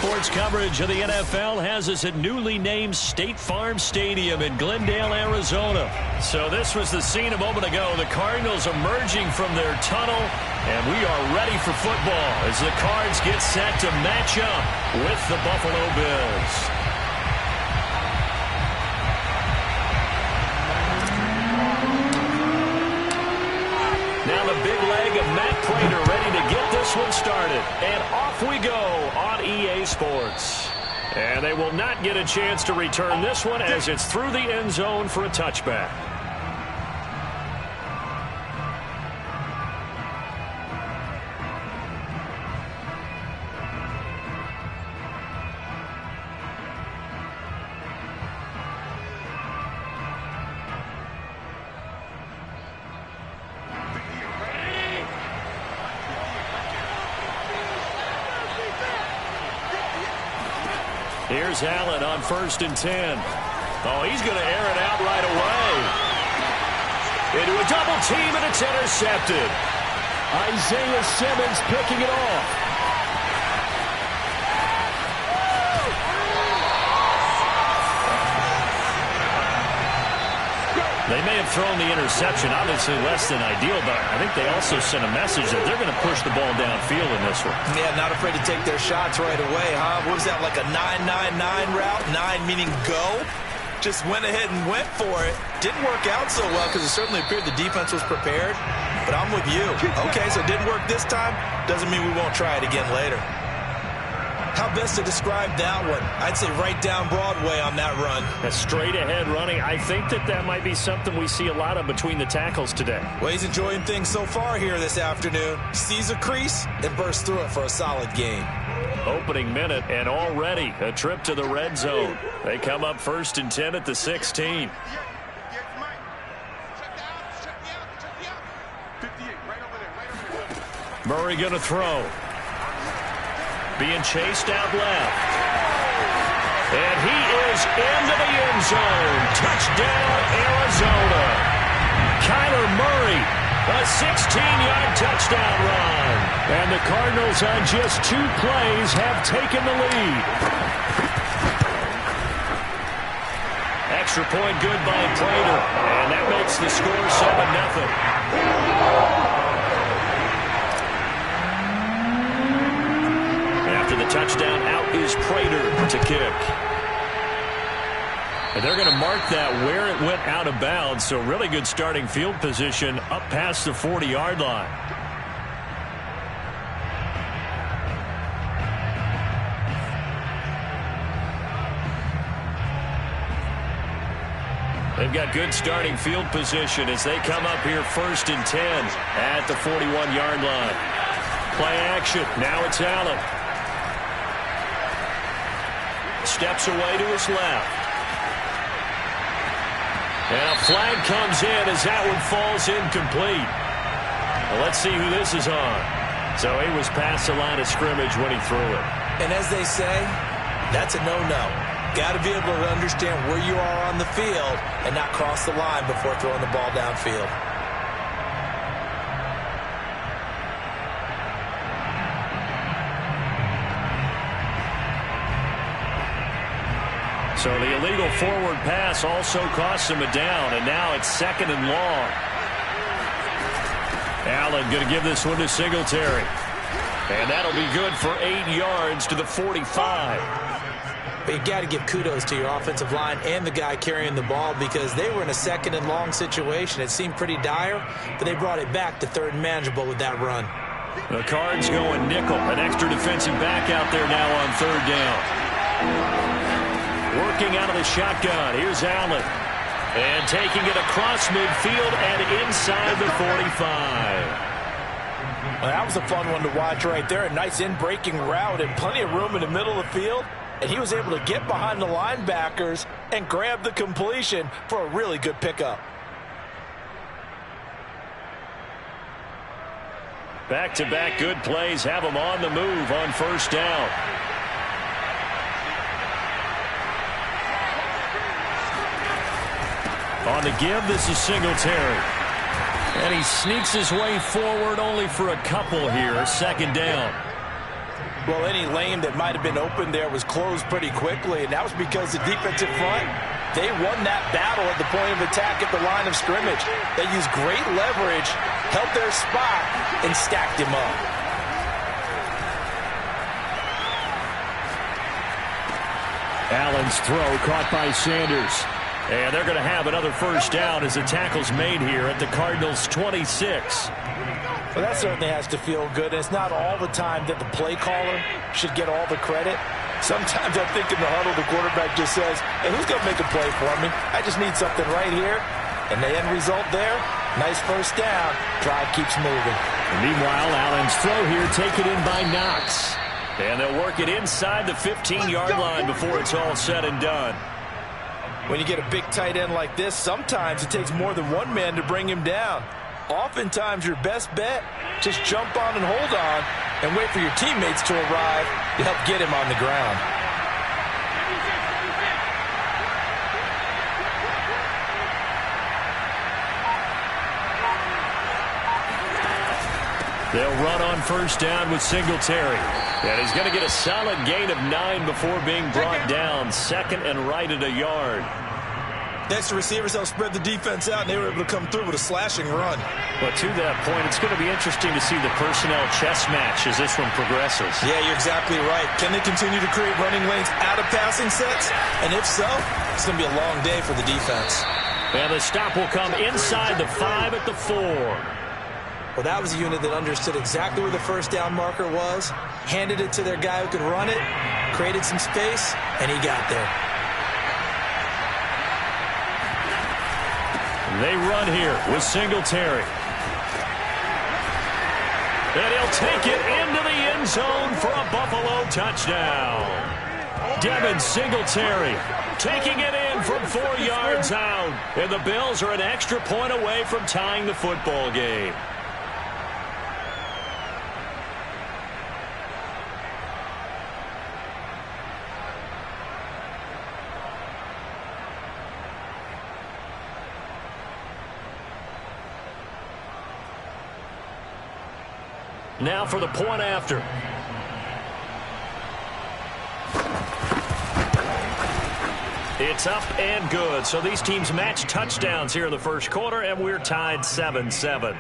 Sports coverage of the NFL has us at newly named State Farm Stadium in Glendale, Arizona. So this was the scene a moment ago. The Cardinals emerging from their tunnel, and we are ready for football as the Cards get set to match up with the Buffalo Bills. Now the big leg of Matt Pratt ready to get this one started. And off we go on EA Sports. And they will not get a chance to return this one as it's through the end zone for a touchback. Here's Allen on 1st and 10. Oh, he's going to air it out right away. Into a double team, and it's intercepted. Isaiah Simmons picking it off. They may have thrown the interception, obviously less than ideal, but I think they also sent a message that they're going to push the ball downfield in this one. Yeah, not afraid to take their shots right away, huh? What was that, like a 9-9-9 route? 9 meaning go? Just went ahead and went for it. Didn't work out so well because it certainly appeared the defense was prepared. But I'm with you. Okay, so it didn't work this time. Doesn't mean we won't try it again later. How best to describe that one? I'd say right down Broadway on that run. A straight ahead running. I think that might be something we see a lot of between the tackles today. Well, he's enjoying things so far here this afternoon. Sees a crease and bursts through it for a solid game. Opening minute and already a trip to the red zone. They come up 1st and 10 at the 16. Murray going to throw. Being chased out left. And he is into the end zone. Touchdown, Arizona. Kyler Murray, a 16-yard touchdown run. And the Cardinals on just 2 plays have taken the lead. Extra point good by Prater. And that makes the score 7-0. After the touchdown, out is Prater to kick. And they're going to mark that where it went out of bounds, so really good starting field position up past the 40-yard line. They've got good starting field position as they come up here 1st and 10 at the 41-yard line. Play action. Now it's Allen. Steps away to his left. And a flag comes in as that one falls incomplete. Well, let's see who this is on. So he was past the line of scrimmage when he threw it. And as they say, that's a no-no. Got to be able to understand where you are on the field and not cross the line before throwing the ball downfield. So the illegal forward pass also costs him a down, and now it's 2nd and long. Allen going to give this one to Singletary. And that'll be good for 8 yards to the 45. But you got to give kudos to your offensive line and the guy carrying the ball because they were in a 2nd and long situation. It seemed pretty dire, but they brought it back to 3rd and manageable with that run. The Cards going nickel. An extra defensive back out there now on 3rd down. Working out of the shotgun. Here's Allen. And taking it across midfield and inside the 45. Well, that was a fun one to watch right there. A nice in-breaking route and plenty of room in the middle of the field. And he was able to get behind the linebackers and grab the completion for a really good pickup. Back-to-back good plays have them on the move on 1st down. On the give, this is Singletary. And he sneaks his way forward only for a couple here. 2nd down. Well, any lane that might have been open there was closed pretty quickly, and that was because the defensive front, they won that battle at the point of attack at the line of scrimmage. They used great leverage, held their spot, and stacked him up. Allen's throw caught by Sanders. And they're going to have another first down as the tackle's made here at the Cardinals' 26. Well, that certainly has to feel good. And it's not all the time that the play caller should get all the credit. Sometimes I think in the huddle, the quarterback just says, hey, who's going to make a play for me? I just need something right here. And the end result there, nice first down. Drive keeps moving. And meanwhile, Allen's throw here taken in by Knox. And they'll work it inside the 15-yard line before it's all said and done. When you get a big tight end like this, sometimes it takes more than one man to bring him down. Oftentimes, your best bet, just jump on and hold on and wait for your teammates to arrive to help get him on the ground. They'll run on first down with Singletary. And he's going to get a solid gain of 9 before being brought down. Second and right at a yard. Next to receivers, they'll spread the defense out, and they were able to come through with a slashing run. But to that point, it's going to be interesting to see the personnel chess match as this one progresses. Yeah, you're exactly right. Can they continue to create running lanes out of passing sets? And if so, it's going to be a long day for the defense. And the stop will come inside the 5 at the 4. Well, that was a unit that understood exactly where the first down marker was, handed it to their guy who could run it, created some space, and he got there. They run here with Singletary. And he'll take it into the end zone for a Buffalo touchdown. Devin Singletary taking it in from 4 yards out. And the Bills are an extra point away from tying the football game. Now for the point after. It's up and good. So these teams match touchdowns here in the first quarter, and we're tied 7-7.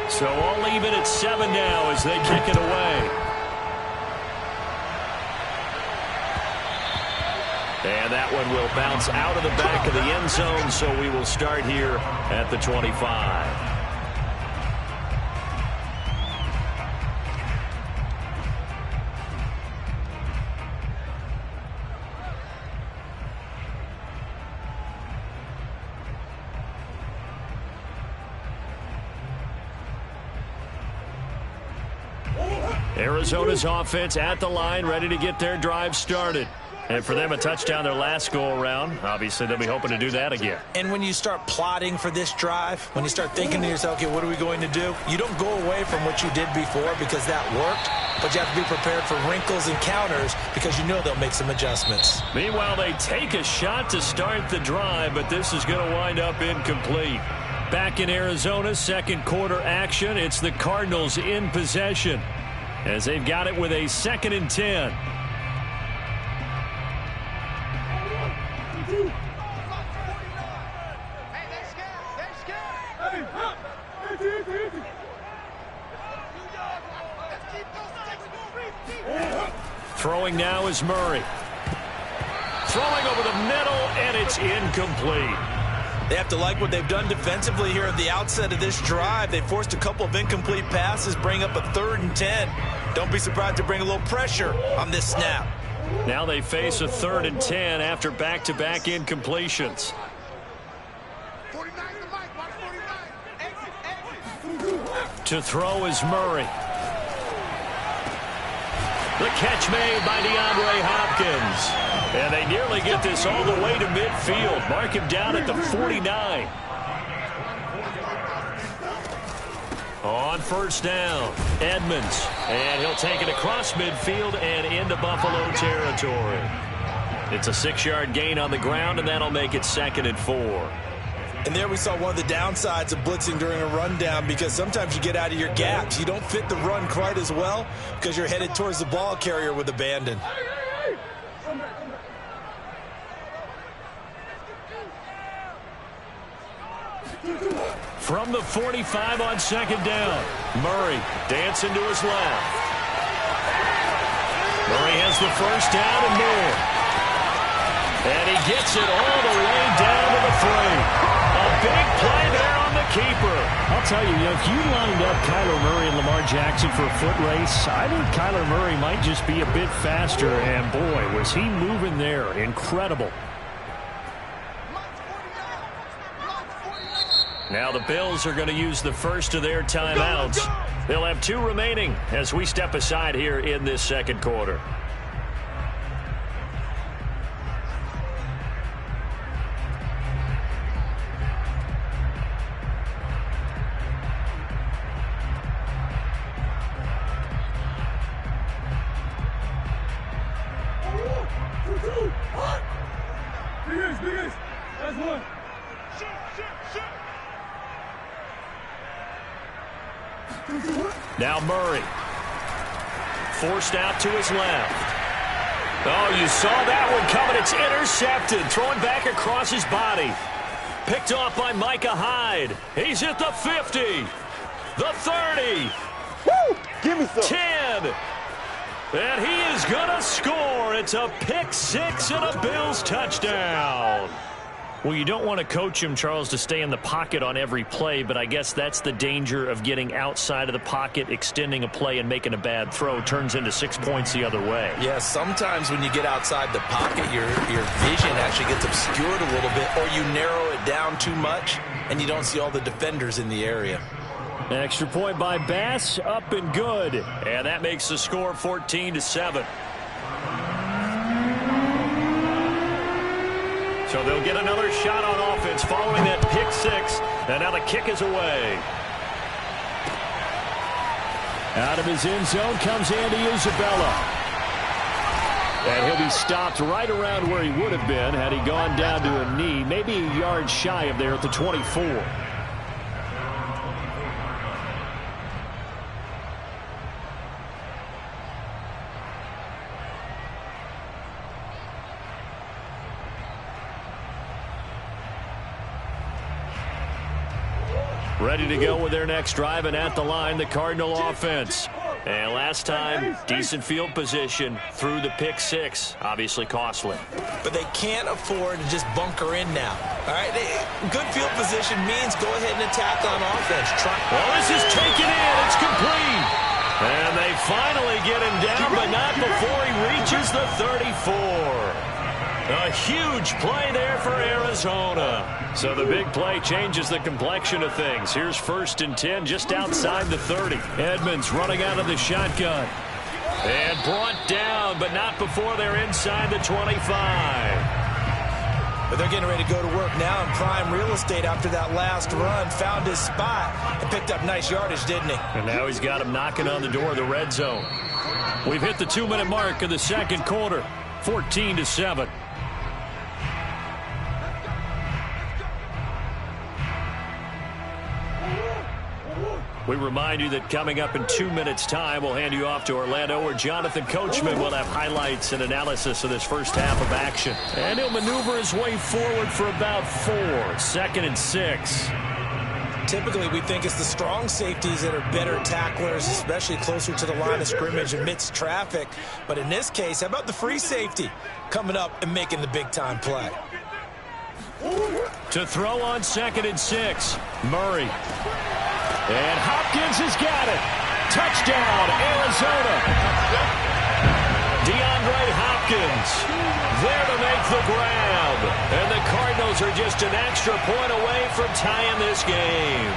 So all even at 7 now as they kick it away. And that one will bounce out of the back of the end zone, so we will start here at the 25. Arizona's offense at the line, ready to get their drive started. And for them, a touchdown their last go-around. Obviously, they'll be hoping to do that again. And when you start plotting for this drive, when you start thinking to yourself, okay, what are we going to do? You don't go away from what you did before because that worked, but you have to be prepared for wrinkles and counters because you know they'll make some adjustments. Meanwhile, they take a shot to start the drive, but this is going to wind up incomplete. Back in Arizona, second quarter action. It's the Cardinals in possession as they've got it with a 2nd and 10. Throwing now is Murray. Throwing over the middle, and it's incomplete. They have to like what they've done defensively here at the outset of this drive. They forced a couple of incomplete passes, bring up a 3rd and 10. Don't be surprised to bring a little pressure on this snap. Now they face a 3rd and 10 after back-to-back incompletions. To throw is Murray. The catch made by DeAndre Hopkins. And they nearly get this all the way to midfield. Mark him down at the 49. On first down, Edmonds. And he'll take it across midfield and into Buffalo territory. It's a 6-yard gain on the ground, and that'll make it 2nd and 4. And there we saw one of the downsides of blitzing during a rundown, because sometimes you get out of your gaps. You don't fit the run quite as well because you're headed towards the ball carrier with abandon. From the 45 on 2nd down, Murray dancing to his left. Murray has the first down and more. And he gets it all the way down to the 3. A big play there on the keeper. I'll tell you, if you lined up Kyler Murray and Lamar Jackson for a foot race, I think Kyler Murray might just be a bit faster. And boy, was he moving there. Incredible. Now the Bills are going to use the first of their timeouts. They'll have 2 remaining as we step aside here in this second quarter. Now Murray. Forced out to his left. Oh, you saw that one coming. It's intercepted. Throwing back across his body. Picked off by Micah Hyde. He's at the 50. The 30. Woo! Give me some. 10. And he is going to score. It's a pick 6 and a Bills touchdown. Well, you don't want to coach him, Charles, to stay in the pocket on every play, but I guess that's the danger of getting outside of the pocket, extending a play, and making a bad throw. Turns into 6 points the other way. Yeah, sometimes when you get outside the pocket, your vision actually gets obscured a little bit, or you narrow it down too much, and you don't see all the defenders in the area. An extra point by Bass, up and good. And that makes the score 14-7. So they'll get another shot on offense following that pick 6. And now the kick is away. Out of his end zone comes Andy Isabella. And he'll be stopped right around where he would have been had he gone down to a knee, maybe a yard shy of there at the 24. Ready to go with their next drive, and at the line, the Cardinal offense. And last time, decent field position through the pick 6. Obviously costly. But they can't afford to just bunker in now. All right, good field position means go ahead and attack on offense. Well, this is taken in. It's complete. And they finally get him down, but not before he reaches the 34. A huge play there for Arizona. So the big play changes the complexion of things. Here's 1st and 10 just outside the 30. Edmonds running out of the shotgun. And brought down, but not before they're inside the 25. But they're getting ready to go to work now in prime real estate after that last run. Found his spot and picked up nice yardage, didn't he? And now he's got him knocking on the door of the red zone. We've hit the 2-minute mark of the second quarter. 14-7. We remind you that coming up in 2 minutes' time, we'll hand you off to Orlando, where Jonathan Coachman will have highlights and analysis of this first half of action. And he'll maneuver his way forward for about 4. 2nd and 6. Typically, we think it's the strong safeties that are better tacklers, especially closer to the line of scrimmage amidst traffic. But in this case, how about the free safety coming up and making the big-time play? To throw on 2nd and 6, Murray. And Hopkins has got it. Touchdown, Arizona. DeAndre Hopkins there to make the grab. And the Cardinals are just an extra point away from tying this game.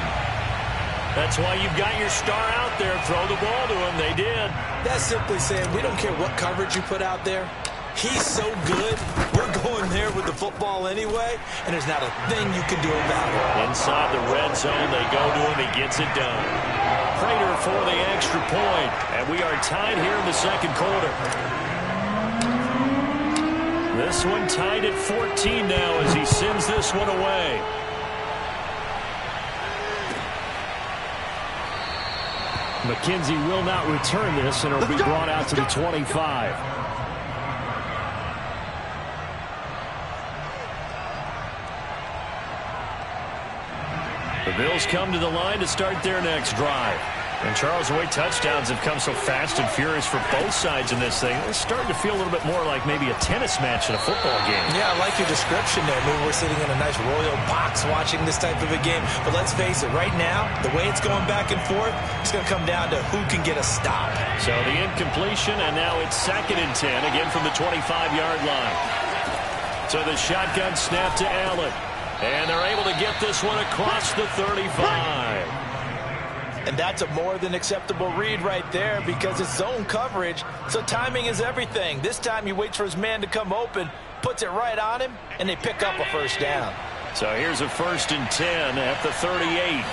That's why you've got your star out there. Throw the ball to him. They did. That's simply saying we don't care what coverage you put out there. He's so good, we're going there with the football anyway, and there's not a thing you can do about it. Inside the red zone, they go to him. He gets it done. Prater for the extra point, and we are tied here in the second quarter. This one tied at 14 now as he sends this one away. McKenzie will not return this, and it'll be brought out to the 25. The Bills come to the line to start their next drive. And Charles, the way touchdowns have come so fast and furious for both sides in this thing, it's starting to feel a little bit more like maybe a tennis match in a football game. Yeah, I like your description there. Maybe we're sitting in a nice royal box watching this type of a game. But let's face it, right now, the way it's going back and forth, it's going to come down to who can get a stop. So the incompletion, and now it's 2nd and 10, again from the 25-yard line. So the shotgun snap to Allen. And they're able to get this one across the 35. And that's a more than acceptable read right there because it's zone coverage, so timing is everything. This time he waits for his man to come open, puts it right on him, and they pick up a first down. So here's a 1st and 10 at the 38.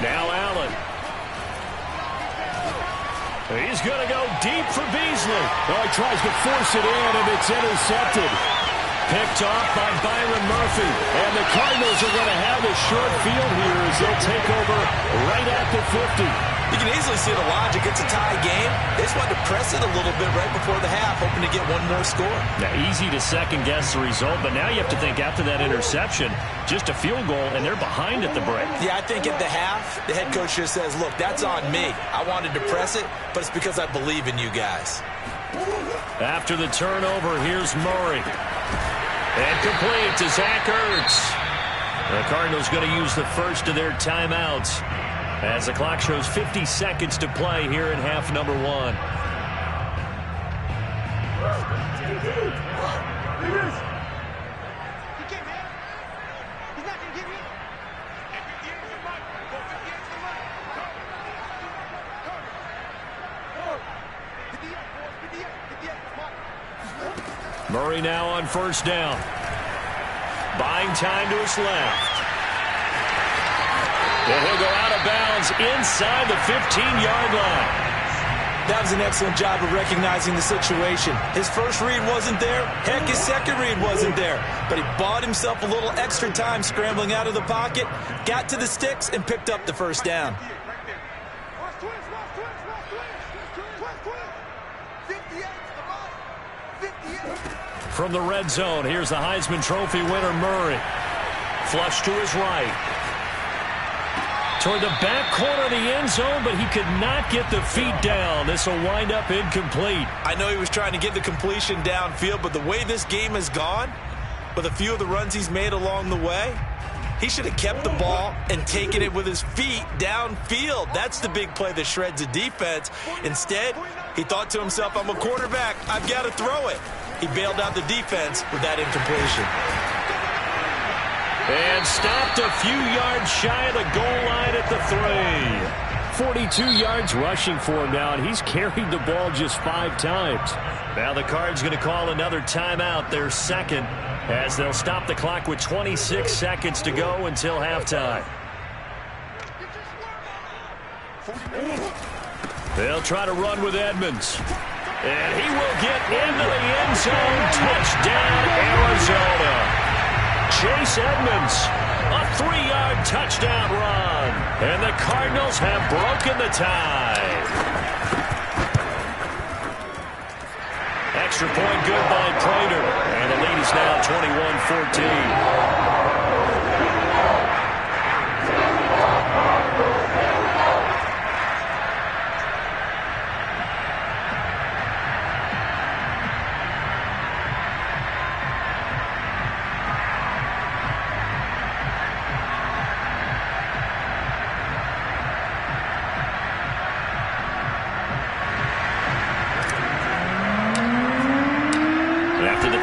Now Allen. He's going to go deep for Beasley. Oh, he tries to force it in, and it's intercepted. Picked off by Byron Murphy. And the Cardinals are going to have a short field here as they'll take over right at the 50. You can easily see the logic. It's a tie game. They just wanted to press it a little bit right before the half, hoping to get one more score. Now, easy to second-guess the result, but now you have to think after that interception, just a field goal, and they're behind at the break. Yeah, I think at the half, the head coach just says, look, that's on me. I wanted to press it, but it's because I believe in you guys. After the turnover, here's Murray. And complete to Zach Ertz. The Cardinals going to use the first of their timeouts as the clock shows 50 seconds to play here in half number 1. Murray now on 1st down. Buying time to his left. And he'll go out of bounds inside the 15-yard line. That was an excellent job of recognizing the situation. His first read wasn't there. Heck, his second read wasn't there. But he bought himself a little extra time scrambling out of the pocket, got to the sticks, and picked up the first down. From the red zone, here's the Heisman Trophy winner, Murray. Flush to his right. Toward the back corner of the end zone, but he could not get the feet down. This will wind up incomplete. I know he was trying to get the completion downfield, but the way this game has gone, with a few of the runs he's made along the way, he should have kept the ball and taken it with his feet downfield. That's the big play that shreds a defense. Instead, he thought to himself, I'm a quarterback. I've got to throw it. He bailed out the defense with that incompletion. And stopped a few yards shy of the goal line at the 3. 42 yards rushing for him now, and he's carried the ball just 5 times. Now the Cards going to call another timeout, their second, as they'll stop the clock with 26 seconds to go until halftime. They'll try to run with Edmonds. And he will get into the end zone. Touchdown, Arizona. Chase Edmonds, a 3-yard touchdown run. And the Cardinals have broken the tie. Extra point good by Prater. And the lead is now 21-14.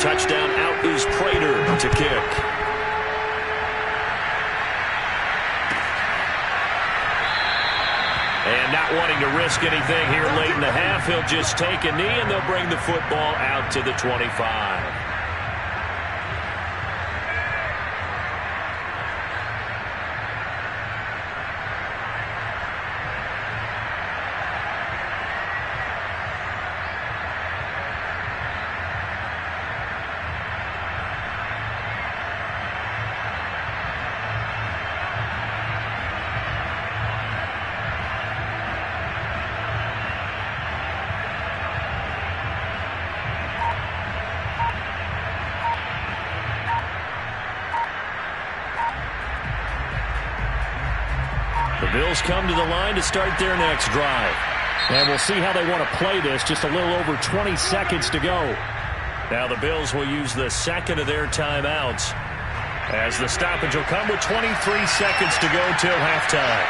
Touchdown, out is Prater to kick. wanting to risk anything here late in the half, he'll just take a knee, and they'll bring the football out to the 25. The Bills come to the line to start their next drive. And we'll see how they want to play this. Just a little over 20 seconds to go. Now the Bills will use the second of their timeouts, as the stoppage will come with 23 seconds to go till halftime.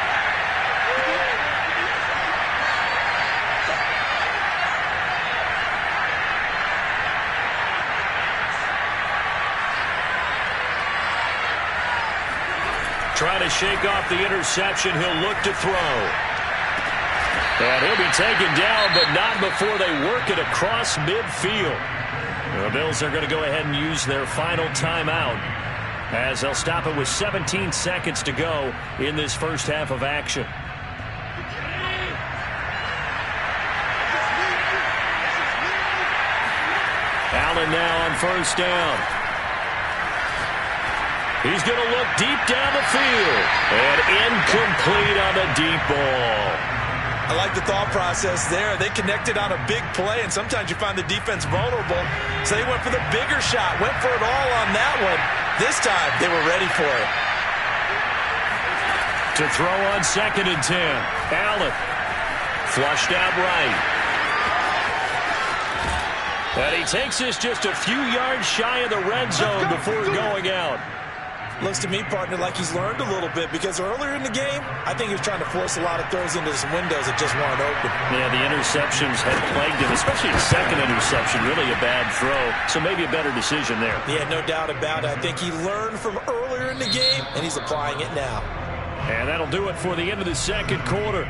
Trying to shake off the interception. He'll look to throw. And he'll be taken down, but not before they work it across midfield. The Bills are going to go ahead and use their final timeout, as they'll stop it with 17 seconds to go in this first half of action. Allen now on first down. He's going to look deep down the field. And incomplete on the deep ball. I like the thought process there. They connected on a big play, and sometimes you find the defense vulnerable. So they went for the bigger shot, went for it all on that one. This time, they were ready for it. To throw on 2nd and 10. Allen flushed out right. And he takes this just a few yards shy of the red zone before going out. Looks to me, partner, like he's learned a little bit, because earlier in the game, I think he was trying to force a lot of throws into some windows that just weren't open. Yeah, the interceptions had plagued him, especially the second interception. Really a bad throw, so maybe a better decision there. Yeah, no doubt about it. I think he learned from earlier in the game, and he's applying it now. And that'll do it for the end of the second quarter.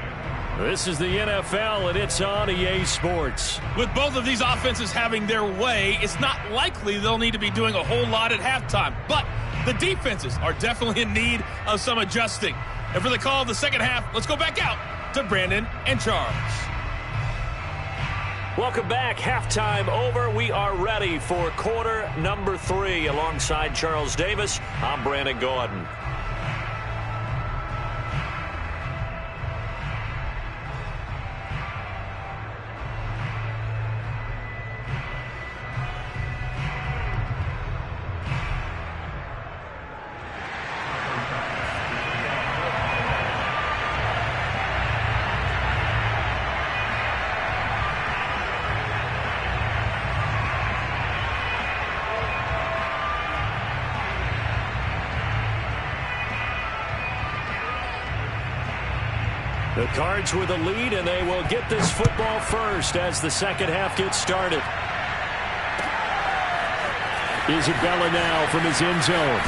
This is the NFL, and it's on EA Sports. With both of these offenses having their way, it's not likely they'll need to be doing a whole lot at halftime. But the defenses are definitely in need of some adjusting. And for the call of the second half, let's go back out to Brandon and Charles. Welcome back. Halftime over. We are ready for quarter number 3. Alongside Charles Davis, I'm Brandon Gordon. The Cards with a lead, and they will get this football first as the second half gets started. Isabella now from his end zone.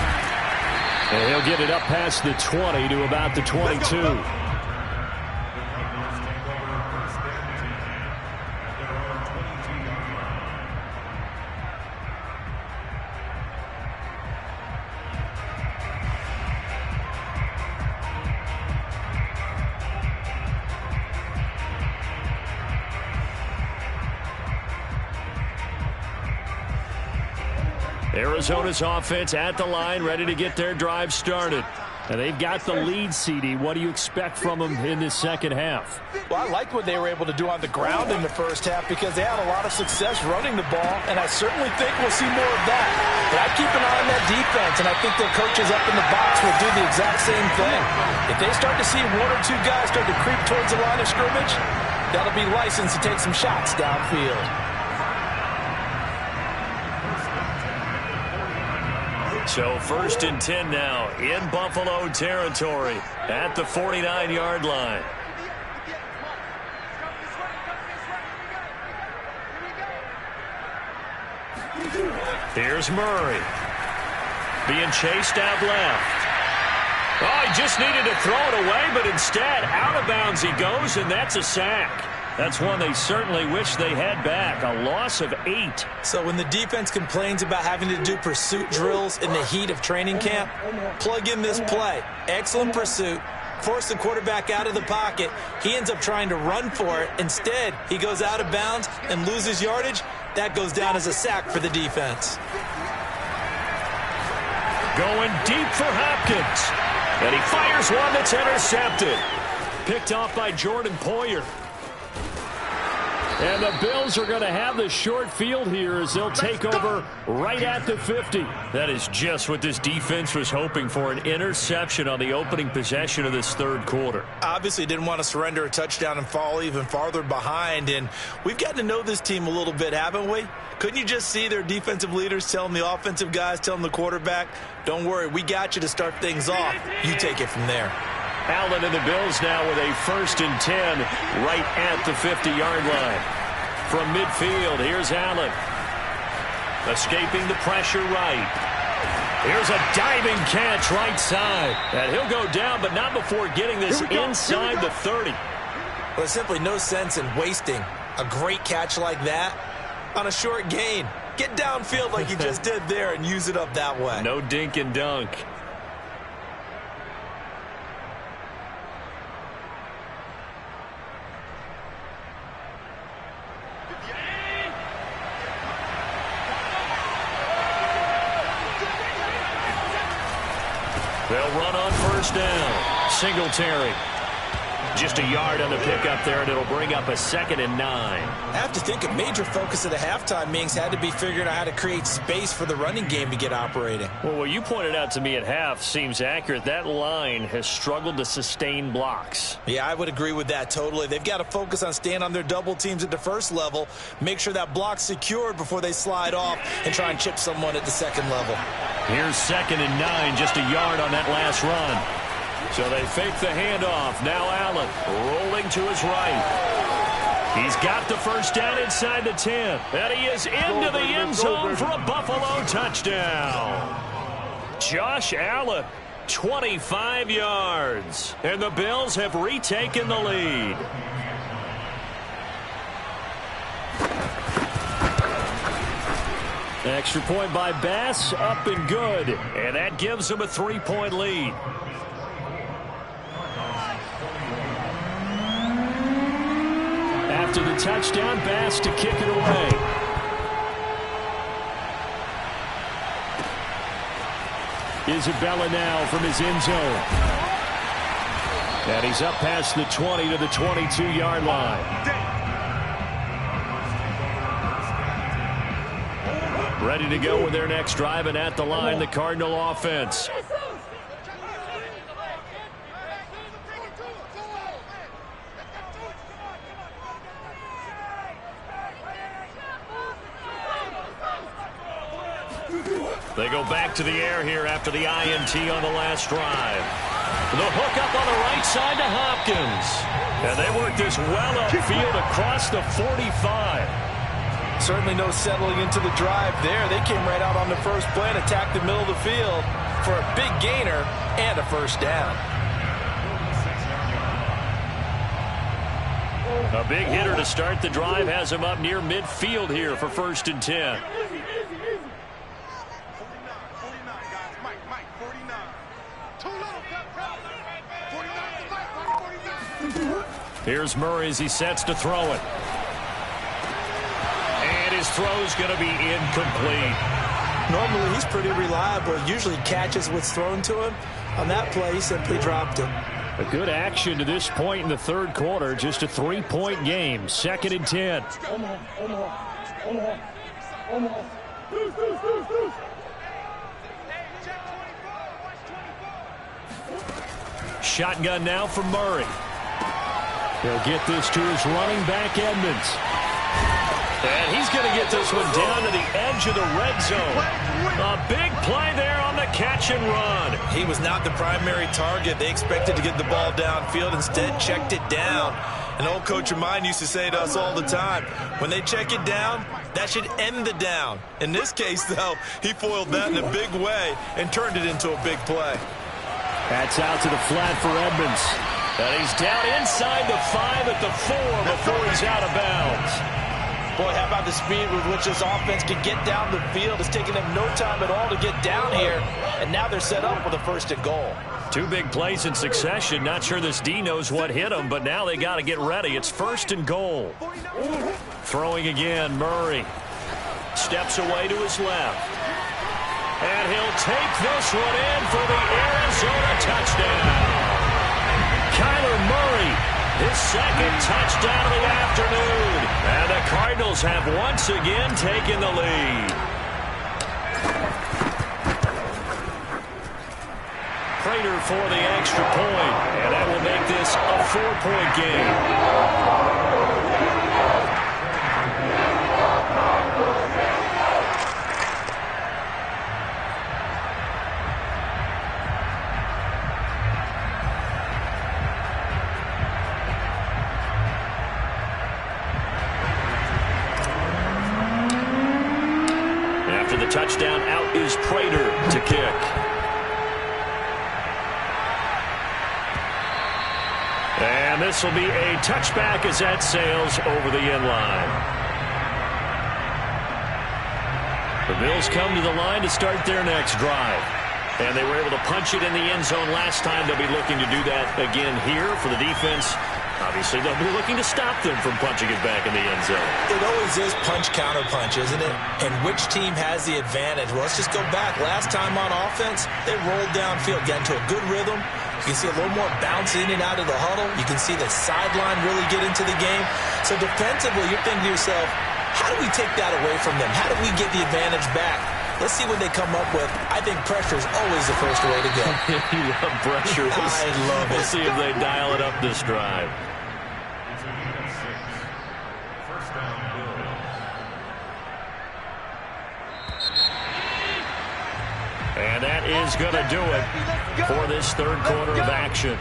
And he'll get it up past the 20 to about the 22. Arizona's offense at the line, ready to get their drive started. And they've got the lead, CD. What do you expect from them in this second half? Well, I like what they were able to do on the ground in the first half, because they had a lot of success running the ball, and I certainly think we'll see more of that. But I keep an eye on that defense, and I think their coaches up in the box will do the exact same thing. If they start to see 1 or 2 guys start to creep towards the line of scrimmage, that'll be licensed to take some shots downfield. So 1st and 10 now in Buffalo territory at the 49-yard line. Here's Murray being chased out left. Oh, he just needed to throw it away, but instead, out of bounds he goes, and that's a sack. That's one they certainly wish they had back, a loss of 8. So when the defense complains about having to do pursuit drills in the heat of training camp, plug in this play. Excellent pursuit. Force the quarterback out of the pocket. He ends up trying to run for it. Instead, he goes out of bounds and loses yardage. That goes down as a sack for the defense. Going deep for Hopkins. And he fires one that's intercepted. Picked off by Jordan Poyer. And the Bills are going to have the short field here as they'll take over right at the 50. That is just what this defense was hoping for, an interception on the opening possession of this third quarter. Obviously didn't want to surrender a touchdown and fall even farther behind. And we've got to know this team a little bit, haven't we? Couldn't you just see their defensive leaders telling the offensive guys, telling the quarterback, don't worry, we got you to start things off. You take it from there. Allen and the Bills now with a 1st and 10 right at the 50-yard line. From midfield, here's Allen. Escaping the pressure right. Here's a diving catch right side. And he'll go down, but not before getting this inside the 30. Well, there's simply no sense in wasting a great catch like that on a short gain. Get downfield like you just did there and use it up that way. No dink and dunk. They'll run on 1st down. Singletary. Just a yard on the pickup there, and it'll bring up a 2nd and 9. I have to think a major focus of the halftime meetings had to be figuring out how to create space for the running game to get operating. Well, what you pointed out to me at half seems accurate. That line has struggled to sustain blocks. Yeah, I would agree with that totally. They've got to focus on staying on their double teams at the first level, make sure that block's secured before they slide off and try and chip someone at the second level. Here's 2nd and 9, just a yard on that last run. So they fake the handoff. Now Allen rolling to his right. He's got the 1st down inside the 10. And he is into the end zone for a Buffalo touchdown. Josh Allen, 25 yards. And the Bills have retaken the lead. Extra point by Bass, up and good. And that gives them a 3-point lead. After the touchdown, Bass to kick it away. Isabella now from his end zone. And he's up past the 20 to the 22-yard line. Ready to go with their next drive, and at the line, the Cardinal offense. They go back to the air here after the INT on the last drive. The hook up on the right side to Hopkins. And they work this well upfield across the 45. Certainly no settling into the drive there. They came right out on the first play and attacked the middle of the field for a big gainer and a 1st down. A big hitter to start the drive has him up near midfield here for 1st and 10. Here's Murray as he sets to throw it. And his throw's going to be incomplete. Normally he's pretty reliable. Usually catches what's thrown to him. On that play, he simply dropped it. A good action to this point in the third quarter. Just a 3-point game. 2nd and 10. Shotgun now for Murray. He'll get this to his running back, Edmonds. And he's going to get this one down to the edge of the red zone. A big play there on the catch and run. He was not the primary target. They expected to get the ball downfield. Instead, checked it down. An old coach of mine used to say to us all the time, when they check it down, that should end the down. In this case, though, he foiled that in a big way and turned it into a big play. That's out to the flat for Edmonds. And he's down inside the 5 at the 4 before he's out of bounds. Boy, how about the speed with which this offense can get down the field? It's taking them no time at all to get down here, and now they're set up with a 1st and goal. 2 big plays in succession. Not sure this D knows what hit him, but now they got to get ready. It's 1st and goal. Throwing again, Murray. Steps away to his left. And he'll take this one in for the Arizona touchdown. Kyler Murray, his 2nd touchdown of the afternoon. And the Cardinals have once again taken the lead. Prater for the extra point, and that will make this a 4-point game. After the touchdown, out is Prater to kick. And this will be a touchback as that sails over the end line. The Bills come to the line to start their next drive. And they were able to punch it in the end zone last time. They'll be looking to do that again here for the defense. Obviously, they'll be looking to stop them from punching it back in the end zone. It always is punch-counter-punch, isn't it? And which team has the advantage? Well, let's just go back. Last time on offense, they rolled downfield, got into a good rhythm. You can see a little more bounce in and out of the huddle. You can see the sideline really get into the game. So defensively, you're thinking to yourself, how do we take that away from them? How do we get the advantage back? Let's see what they come up with. I think pressure is always the first way to go. You love pressure. I love it. We'll see if they dial it up this drive. And that is going to do it for this 3rd quarter of action.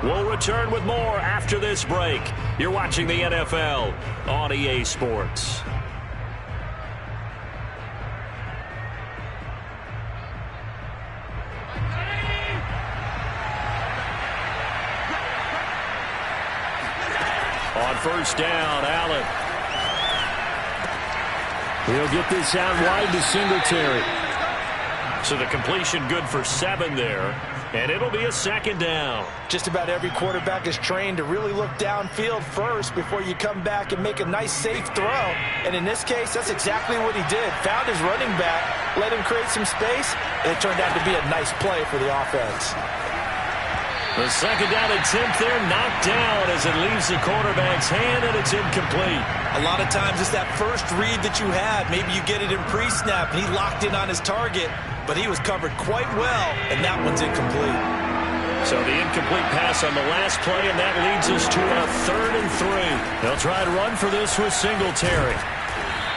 We'll return with more after this break. You're watching the NFL on EA Sports. On 1st down, Allen. He'll get this out wide to Singletary. So the completion good for 7 there. And it'll be a 2nd down. Just about every quarterback is trained to really look downfield first before you come back and make a nice, safe throw. And in this case, that's exactly what he did. Found his running back, let him create some space, and it turned out to be a nice play for the offense. The 2nd down attempt there knocked down as it leaves the quarterback's hand, and it's incomplete. A lot of times it's that first read that you have. Maybe you get it in pre-snap, and he locked in on his target, but he was covered quite well, and that one's incomplete. So the incomplete pass on the last play, and that leads us to a 3rd and 3. They'll try to run for this with Singletary.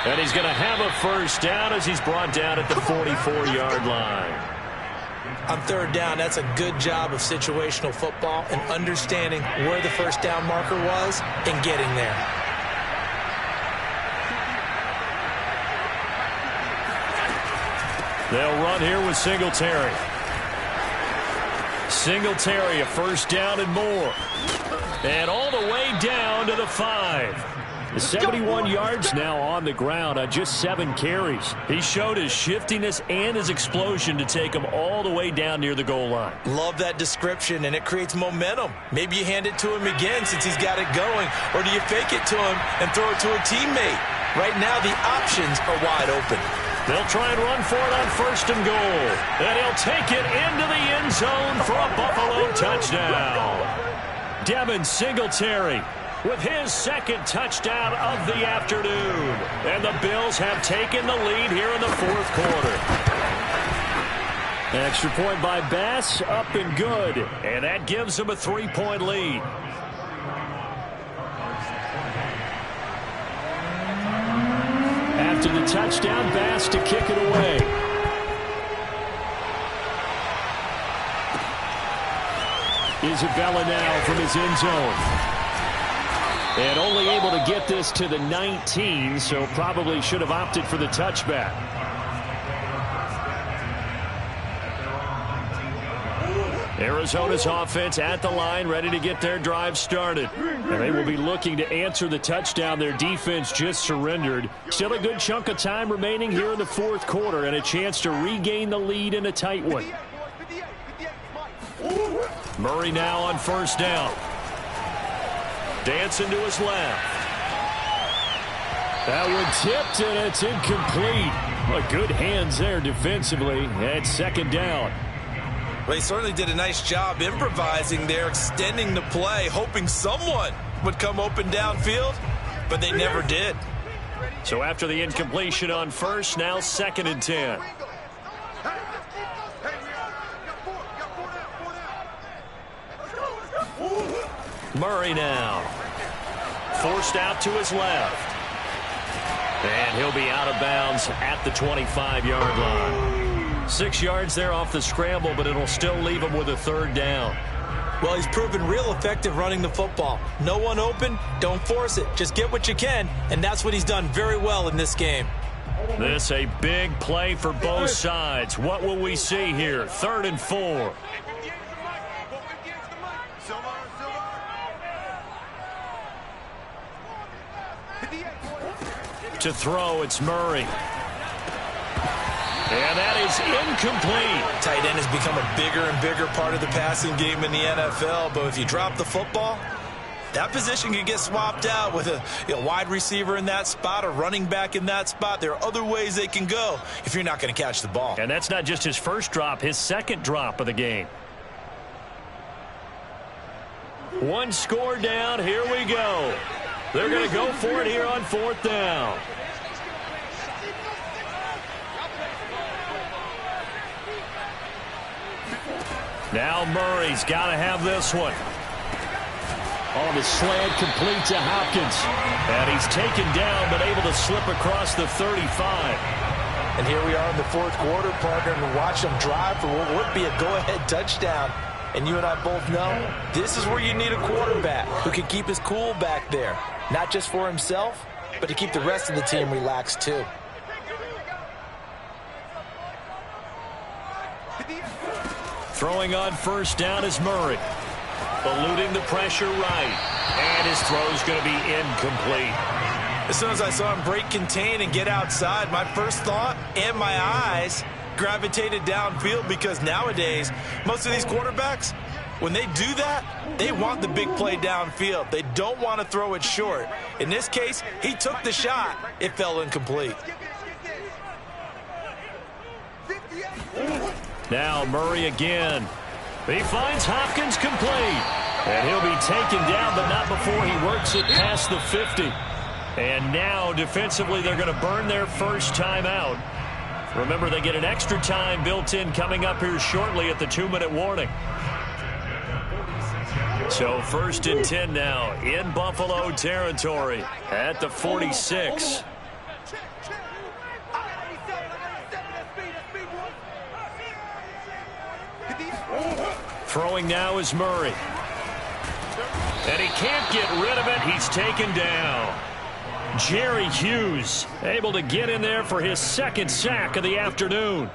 And he's going to have a 1st down as he's brought down at the 44-yard line. On 3rd down, that's a good job of situational football and understanding where the 1st down marker was and getting there. They'll run here with Singletary. Singletary, a 1st down and more. And all the way down to the 5. 71 yards now on the ground on just 7 carries. He showed his shiftiness and his explosion to take him all the way down near the goal line. Love that description, and it creates momentum. Maybe you hand it to him again since he's got it going, or do you fake it to him and throw it to a teammate? Right now, the options are wide open. They'll try and run for it on 1st and goal. And he'll take it into the end zone for a Buffalo touchdown. Devin Singletary with his 2nd touchdown of the afternoon. And the Bills have taken the lead here in the 4th quarter. Extra point by Bass, up and good. And that gives them a 3-point lead. After the touchdown, Bass to kick it away. Isabella now from his end zone. And only able to get this to the 19, so probably should have opted for the touchback. Arizona's offense at the line, ready to get their drive started. And they will be looking to answer the touchdown their defense just surrendered. Still a good chunk of time remaining here in the fourth quarter and a chance to regain the lead in a tight one. Murray now on first down. Dancing to his left. That one tipped, and it's incomplete. Well, good hands there defensively at second down. Well, he certainly did a nice job improvising there, extending the play, hoping someone would come open downfield, but they never did. So after the incompletion on first, now 2nd and 10. Murray now. Forced out to his left. And he'll be out of bounds at the 25-yard line. 6 yards there off the scramble, but it'll still leave him with a 3rd down. Well, he's proven real effective running the football. No one open, don't force it. Just get what you can, and that's what he's done very well in this game. This a big play for both sides. What will we see here? 3rd and 4. To throw, it's Murray. And that is incomplete. Tight end has become a bigger and bigger part of the passing game in the NFL, but if you drop the football, that position can get swapped out with a wide receiver in that spot, a running back in that spot. There are other ways they can go if you're not going to catch the ball. And that's not just his first drop, his 2nd drop of the game. One score down, here we go. They're going to go for it here on 4th down. Now Murray's got to have this one. On the slant, complete to Hopkins. And he's taken down, but able to slip across the 35. And here we are in the 4th quarter, partner, and watch them drive for what would be a go-ahead touchdown. And you and I both know this is where you need a quarterback who can keep his cool back there. Not just for himself, but to keep the rest of the team relaxed too. Throwing on first down is Murray. Eluding the pressure right. And his throw's going to be incomplete. As soon as I saw him break contain and get outside, my first thought and my eyes gravitated downfield, because nowadays, most of these quarterbacks, when they do that, they want the big play downfield. They don't want to throw it short. In this case, he took the shot. It fell incomplete. Now Murray again. He finds Hopkins complete. And he'll be taken down, but not before he works it past the 50. And now, defensively, they're going to burn their first time out. Remember, they get an extra time built in coming up here shortly at the 2-minute warning. So 1st and 10 now in Buffalo territory at the 46. Throwing now is Murray. And he can't get rid of it. He's taken down. Jerry Hughes able to get in there for his 2nd sack of the afternoon.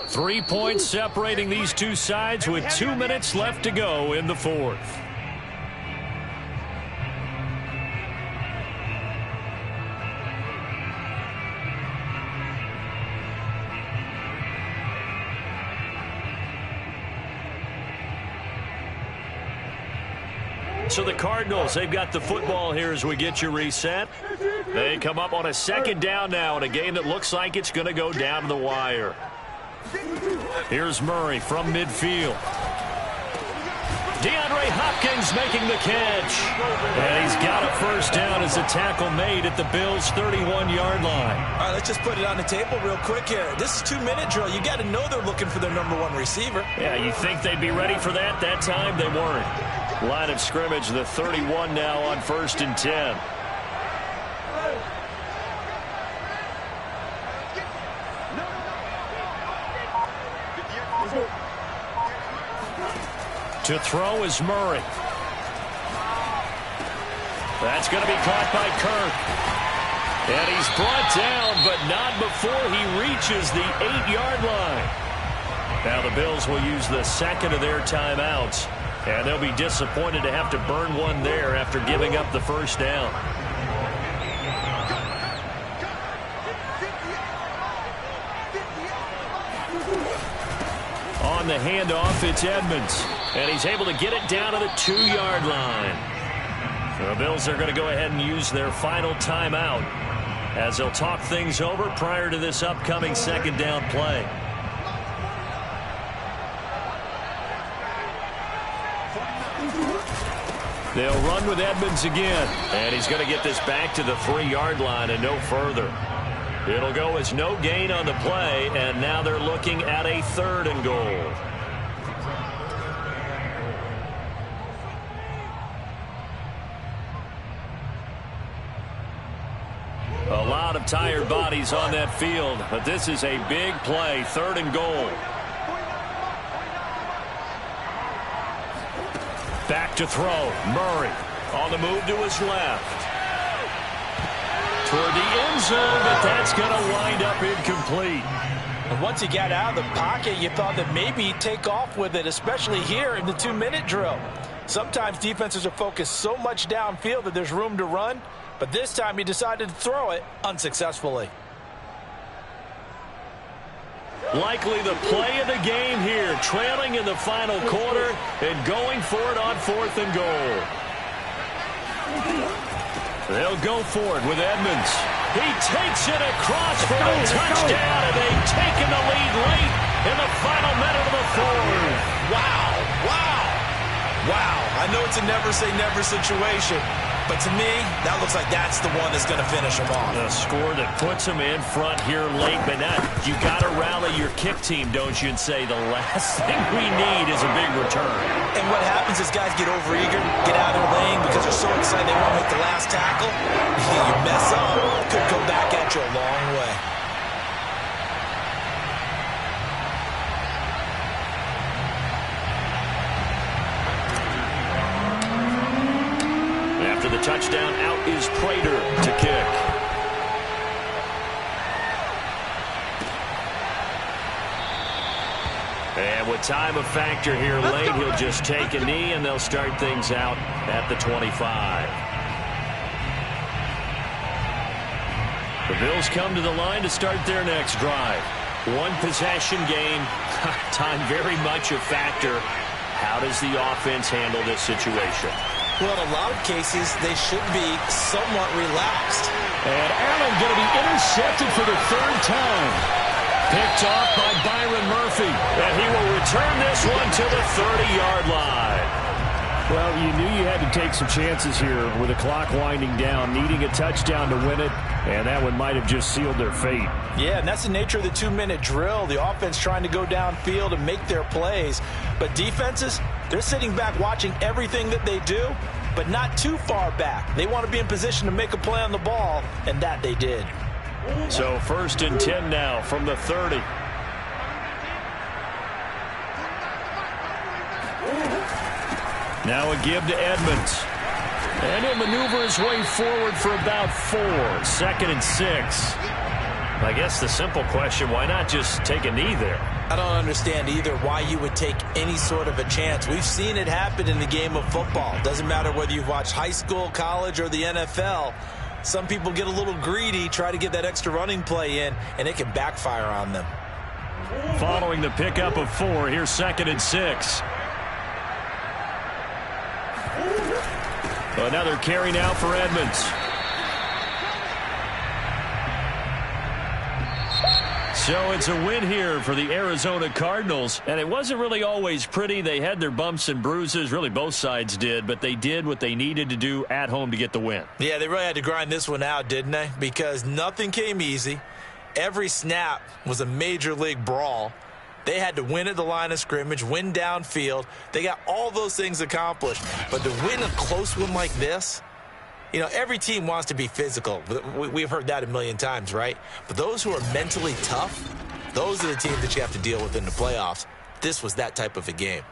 Three points separating these two sides with 2 minutes left to go in the 4th. So the Cardinals, they've got the football here as we get you reset. They come up on a 2nd down now in a game that looks like it's going to go down to the wire. Here's Murray from midfield. DeAndre Hopkins making the catch. And he's got a first down as a tackle made at the Bills' 31-yard line. All right, let's just put it on the table real quick here. This is 2-minute drill. You got to know they're looking for their #1 receiver. Yeah, you think they'd be ready for that? That time they weren't. Line of scrimmage, the 31 now on 1st and 10. To throw is Murray. That's going to be caught by Kirk. And he's brought down, but not before he reaches the 8-yard line. Now the Bills will use the second of their timeouts, and they'll be disappointed to have to burn one there after giving up the first down. On the handoff, it's Edmonds, and he's able to get it down to the 2-yard line. The Bills are going to go ahead and use their final timeout as they'll talk things over prior to this upcoming second down play. They'll run with Edmonds again, and he's going to get this back to the 3-yard line and no further. It'll go as no gain on the play, and now they're looking at a 3rd and goal. A lot of tired bodies on that field, but this is a big play, 3rd and goal. Back to throw. Murray on the move to his left. Toward the end zone, but that's going to wind up incomplete. And once he got out of the pocket, you thought that maybe he'd take off with it, especially here in the 2-minute drill. Sometimes defenses are focused so much downfield that there's room to run, but this time he decided to throw it unsuccessfully. Likely the play of the game here, trailing in the final quarter and going for it on 4th and goal. They'll go for it with Edmonds. He takes it across for the touchdown, and they've taken the lead late in the final minute of the 4th. Wow, wow, wow. I know it's a never-say-never situation, but to me, that looks like that's the one that's going to finish them off. A score that puts them in front here late, but now you got to rally your kick team, don't you, and say the last thing we need is a big return. And what happens is guys get overeager, get out of their lane because they're so excited they want to make the last tackle. You mess up, could go back at you a long way. After the touchdown, out is Prater to kick. And with time a factor here late, he'll just take a knee, and they'll start things out at the 25. The Bills come to the line to start their next drive. 1-possession game. Time very much a factor. How does the offense handle this situation? Well, in a lot of cases, they should be somewhat relaxed. And Allen going to be intercepted for the 3rd time. Picked off by Byron Murphy. And he will return this one to the 30-yard line. Well, you knew you had to take some chances here with the clock winding down, needing a touchdown to win it, and that one might have just sealed their fate. Yeah, and that's the nature of the 2-minute drill. The offense trying to go downfield and make their plays. But defenses, they're sitting back watching everything that they do, but not too far back. They want to be in position to make a play on the ball, and that they did. So 1st and 10 now from the 30. Now a give to Edmonds. And he'll maneuver his way forward for about 4. 2nd and 6. I guess the simple question, why not just take a knee there? I don't understand either why you would take any sort of a chance. We've seen it happen in the game of football. Doesn't matter whether you've watched high school, college, or the NFL. Some people get a little greedy, try to get that extra running play in, and it can backfire on them. Following the pickup of 4, here's 2nd and 6. Another carry now for Edmonds. So it's a win here for the Arizona Cardinals, and it wasn't really always pretty. They had their bumps and bruises, really both sides did, but they did what they needed to do at home to get the win. Yeah, they really had to grind this one out, didn't they? Because nothing came easy. Every snap was a major league brawl. They had to win at the line of scrimmage, win downfield. They got all those things accomplished. But to win a close one like this, you know, every team wants to be physical. We've heard that a million times, right? But those who are mentally tough, those are the teams that you have to deal with in the playoffs. This was that type of a game.